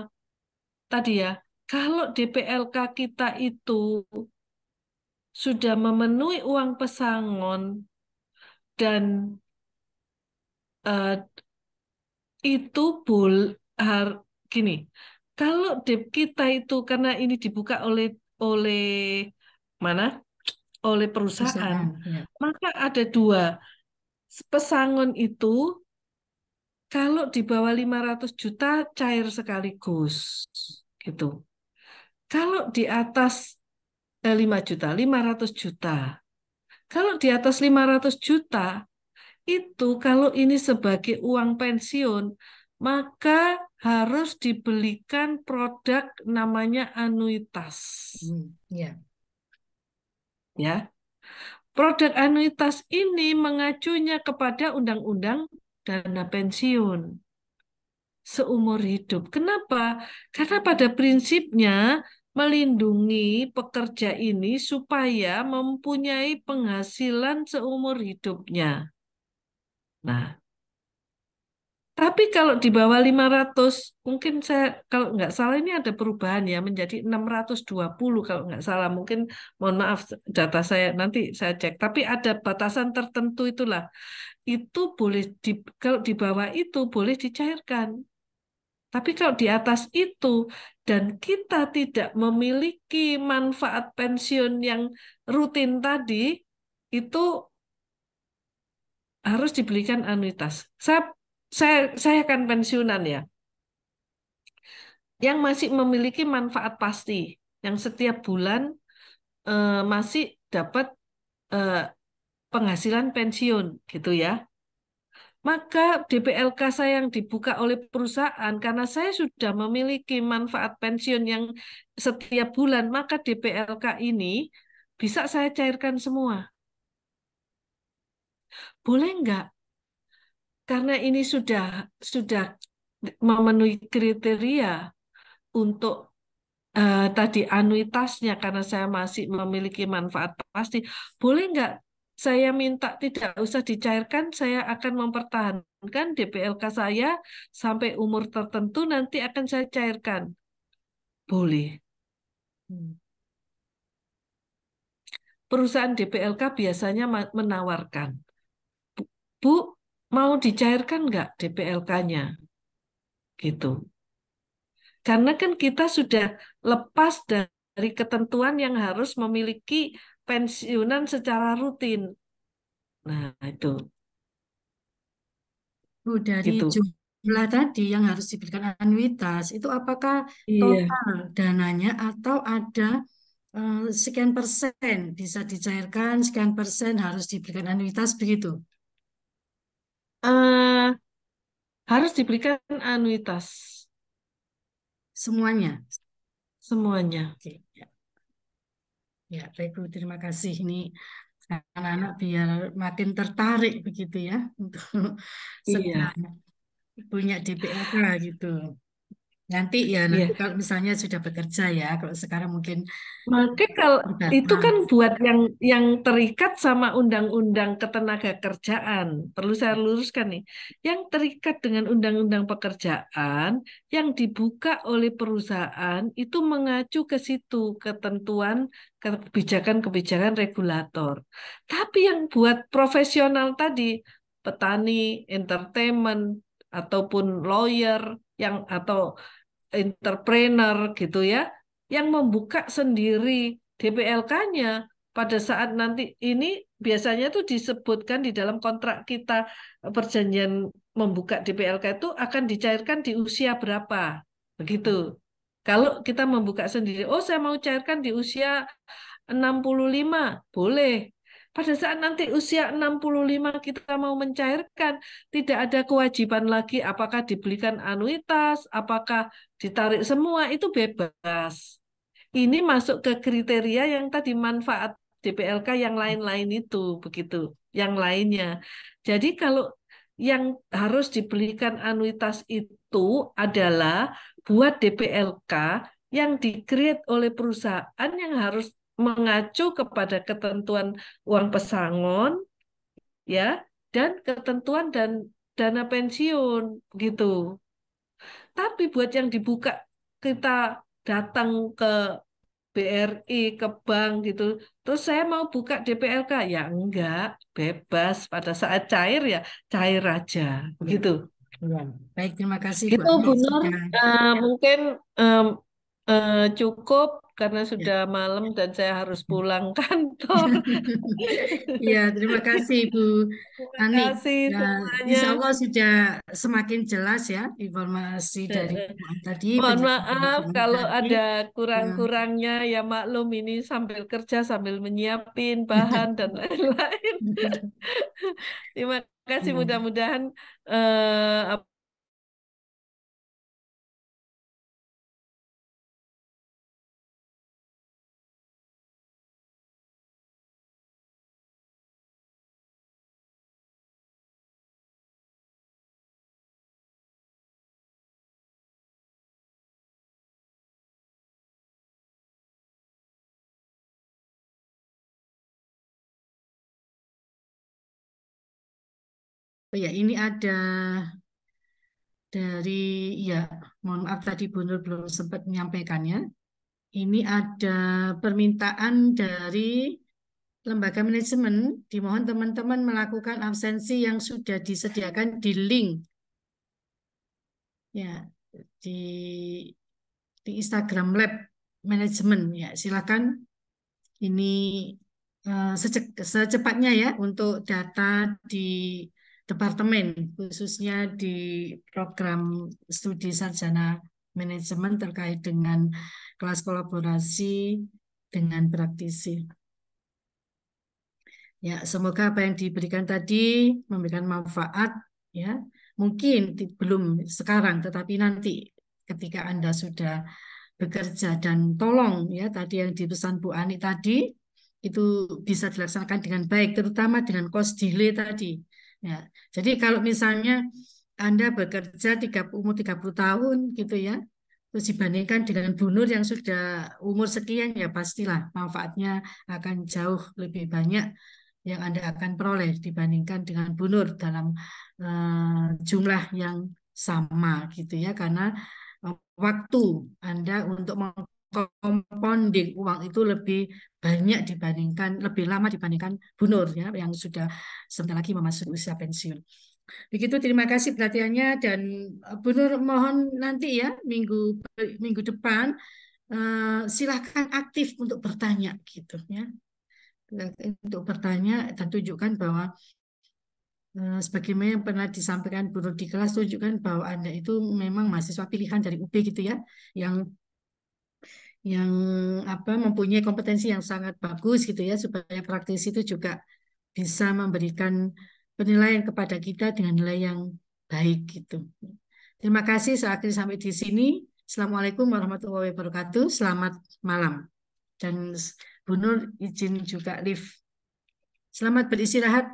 tadi ya, kalau DPLK kita itu sudah memenuhi uang pesangon dan eh, itu gini, kalau kita itu karena ini dibuka oleh mana? Oleh perusahaan, Perusahaan, ya. maka ada dua. Pesangon itu kalau di bawah 500 juta cair sekaligus gitu. Kalau di atas 5 juta, 500 juta. Kalau di atas 500 juta itu kalau ini sebagai uang pensiun, maka harus dibelikan produk namanya anuitas. Ya. Ya. Produk anuitas ini mengacunya kepada undang-undang dana pensiun seumur hidup. Kenapa? Karena pada prinsipnya melindungi pekerja ini supaya mempunyai penghasilan seumur hidupnya. Nah, tapi kalau di bawah 500, mungkin saya kalau nggak salah ini ada perubahan ya menjadi 620 kalau nggak salah. Mungkin mohon maaf data saya nanti saya cek. Tapi ada batasan tertentu itulah. Itu boleh kalau di bawah itu boleh dicairkan. Tapi kalau di atas itu dan kita tidak memiliki manfaat pensiun yang rutin tadi, itu harus dibelikan anuitas. Saya akan pensiunan ya, yang masih memiliki manfaat pasti, yang setiap bulan masih dapat eh, penghasilan pensiun gitu ya. Maka DPLK saya yang dibuka oleh perusahaan karena saya sudah memiliki manfaat pensiun yang setiap bulan, maka DPLK ini bisa saya cairkan semua. Boleh nggak? Karena ini sudah memenuhi kriteria untuk tadi anuitasnya karena saya masih memiliki manfaat pasti. Boleh nggak saya minta tidak usah dicairkan, saya akan mempertahankan DPLK saya sampai umur tertentu nanti akan saya cairkan. Boleh. Perusahaan DPLK biasanya menawarkan, Bu, mau dicairkan nggak DPLK-nya? Gitu. Karena kan kita sudah lepas dari ketentuan yang harus memiliki pensiunan secara rutin. Nah, itu Bu, dari gitu. jumlah tadi yang harus diberikan anuitas, itu apakah Iya. total dananya atau ada sekian persen bisa dicairkan, sekian persen harus diberikan anuitas begitu? Eh, harus diberikan anuitas Semuanya. semuanya. Oke, ya. Ya, baik Bu, terima kasih. Ini anak-anak biar makin tertarik begitu ya untuk segera Iya, punya DPLK gitu. Nanti iya. nanti kalau misalnya sudah bekerja ya, kalau sekarang mungkin Maka kalau itu kan terbatas. buat yang terikat sama undang-undang ketenagakerjaan. Perlu saya luruskan nih. Yang terikat dengan undang-undang pekerjaan yang dibuka oleh perusahaan itu mengacu ke situ ketentuan kebijakan-kebijakan regulator. Tapi yang buat profesional tadi, petani, entertainment ataupun lawyer atau entrepreneur gitu ya yang membuka sendiri DPLK-nya pada saat nanti ini biasanya tuh disebutkan di dalam kontrak kita perjanjian membuka DPLK itu akan dicairkan di usia berapa begitu. Kalau kita membuka sendiri, oh saya mau cairkan di usia 65 boleh. Pada saat nanti usia 65 kita mau mencairkan, tidak ada kewajiban lagi apakah dibelikan anuitas, apakah ditarik semua, itu bebas. Ini masuk ke kriteria yang tadi manfaat DPLK yang lain-lain itu, begitu. Yang lainnya. Jadi kalau yang harus dibelikan anuitas itu adalah buat DPLK yang di-create oleh perusahaan yang harus mengacu kepada ketentuan uang pesangon, ya, dan ketentuan dan dana pensiun, gitu. Tapi buat yang dibuka kita datang ke BRI, ke bank gitu. Terus saya mau buka DPLK, ya enggak, bebas. Pada saat cair ya cair aja, Ya, begitu. ya. Baik, terima kasih Bu Gitu Ani Bu Nur. sudah. Mungkin em, cukup karena Ya. sudah malam dan saya harus pulang kantor. Iya, terima kasih Ibu Terima Ani. kasih Ya, semuanya. insya Allah sudah semakin jelas ya informasi dari Ibu Ani tadi, Mohon penjelasan dari maaf Ibu Ani kalau tadi. ada Ya. kurang-kurangnya, ya maklum ini sambil kerja sambil menyiapin bahan dan lain-lain. Terima kasih, Ya. mudah-mudahan eh, Oh ya, ini ada dari, ya, mohon maaf tadi Bu Nur belum sempat menyampaikannya. Ini ada permintaan dari lembaga manajemen, dimohon teman-teman melakukan absensi yang sudah disediakan di link ya di Instagram Lab Manajemen ya. Silakan ini secepatnya ya untuk data di departemen khususnya di program studi sarjana manajemen terkait dengan kelas kolaborasi dengan praktisi. Ya, semoga apa yang diberikan tadi memberikan manfaat ya. Mungkin belum sekarang tetapi nanti ketika Anda sudah bekerja dan tolong ya tadi yang dipesan Bu Ani tadi itu bisa dilaksanakan dengan baik terutama dengan cost delay tadi. Ya. Jadi kalau misalnya Anda bekerja umur 30 tahun gitu ya, terus dibandingkan dengan Bu Nur yang sudah umur sekian ya pastilah manfaatnya akan jauh lebih banyak yang Anda akan peroleh dibandingkan dengan Bu Nur dalam jumlah yang sama gitu ya karena waktu Anda untuk mengkompounding uang itu lebih banyak dibandingkan lebih lama dibandingkan Bu Nur ya yang sudah sebentar lagi memasuki usia pensiun. Begitu, terima kasih perhatiannya dan Bu Nur mohon nanti ya minggu minggu depan silahkan aktif untuk bertanya gitu ya. Untuk bertanya dan tunjukkan bahwa sebagaimana yang pernah disampaikan Bu Nur di kelas, tunjukkan bahwa Anda itu memang mahasiswa pilihan dari UB gitu ya, yang apa mempunyai kompetensi yang sangat bagus gitu ya, supaya praktisi itu juga bisa memberikan penilaian kepada kita dengan nilai yang baik gitu. Terima kasih, saya akhiri sampai di sini. Assalamualaikum warahmatullahi wabarakatuh. Selamat malam. Dan Bu Nur izin juga live. Selamat beristirahat.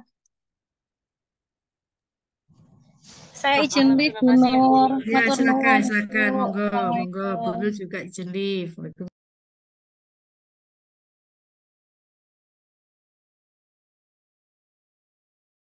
Saya izin live, Bu Terima kasih, Ibu. Nur. Ya, Matur silakan, nuwun, silakan. Bu. Monggo, monggo. Bu Assalamualaikum. Nur juga izin live.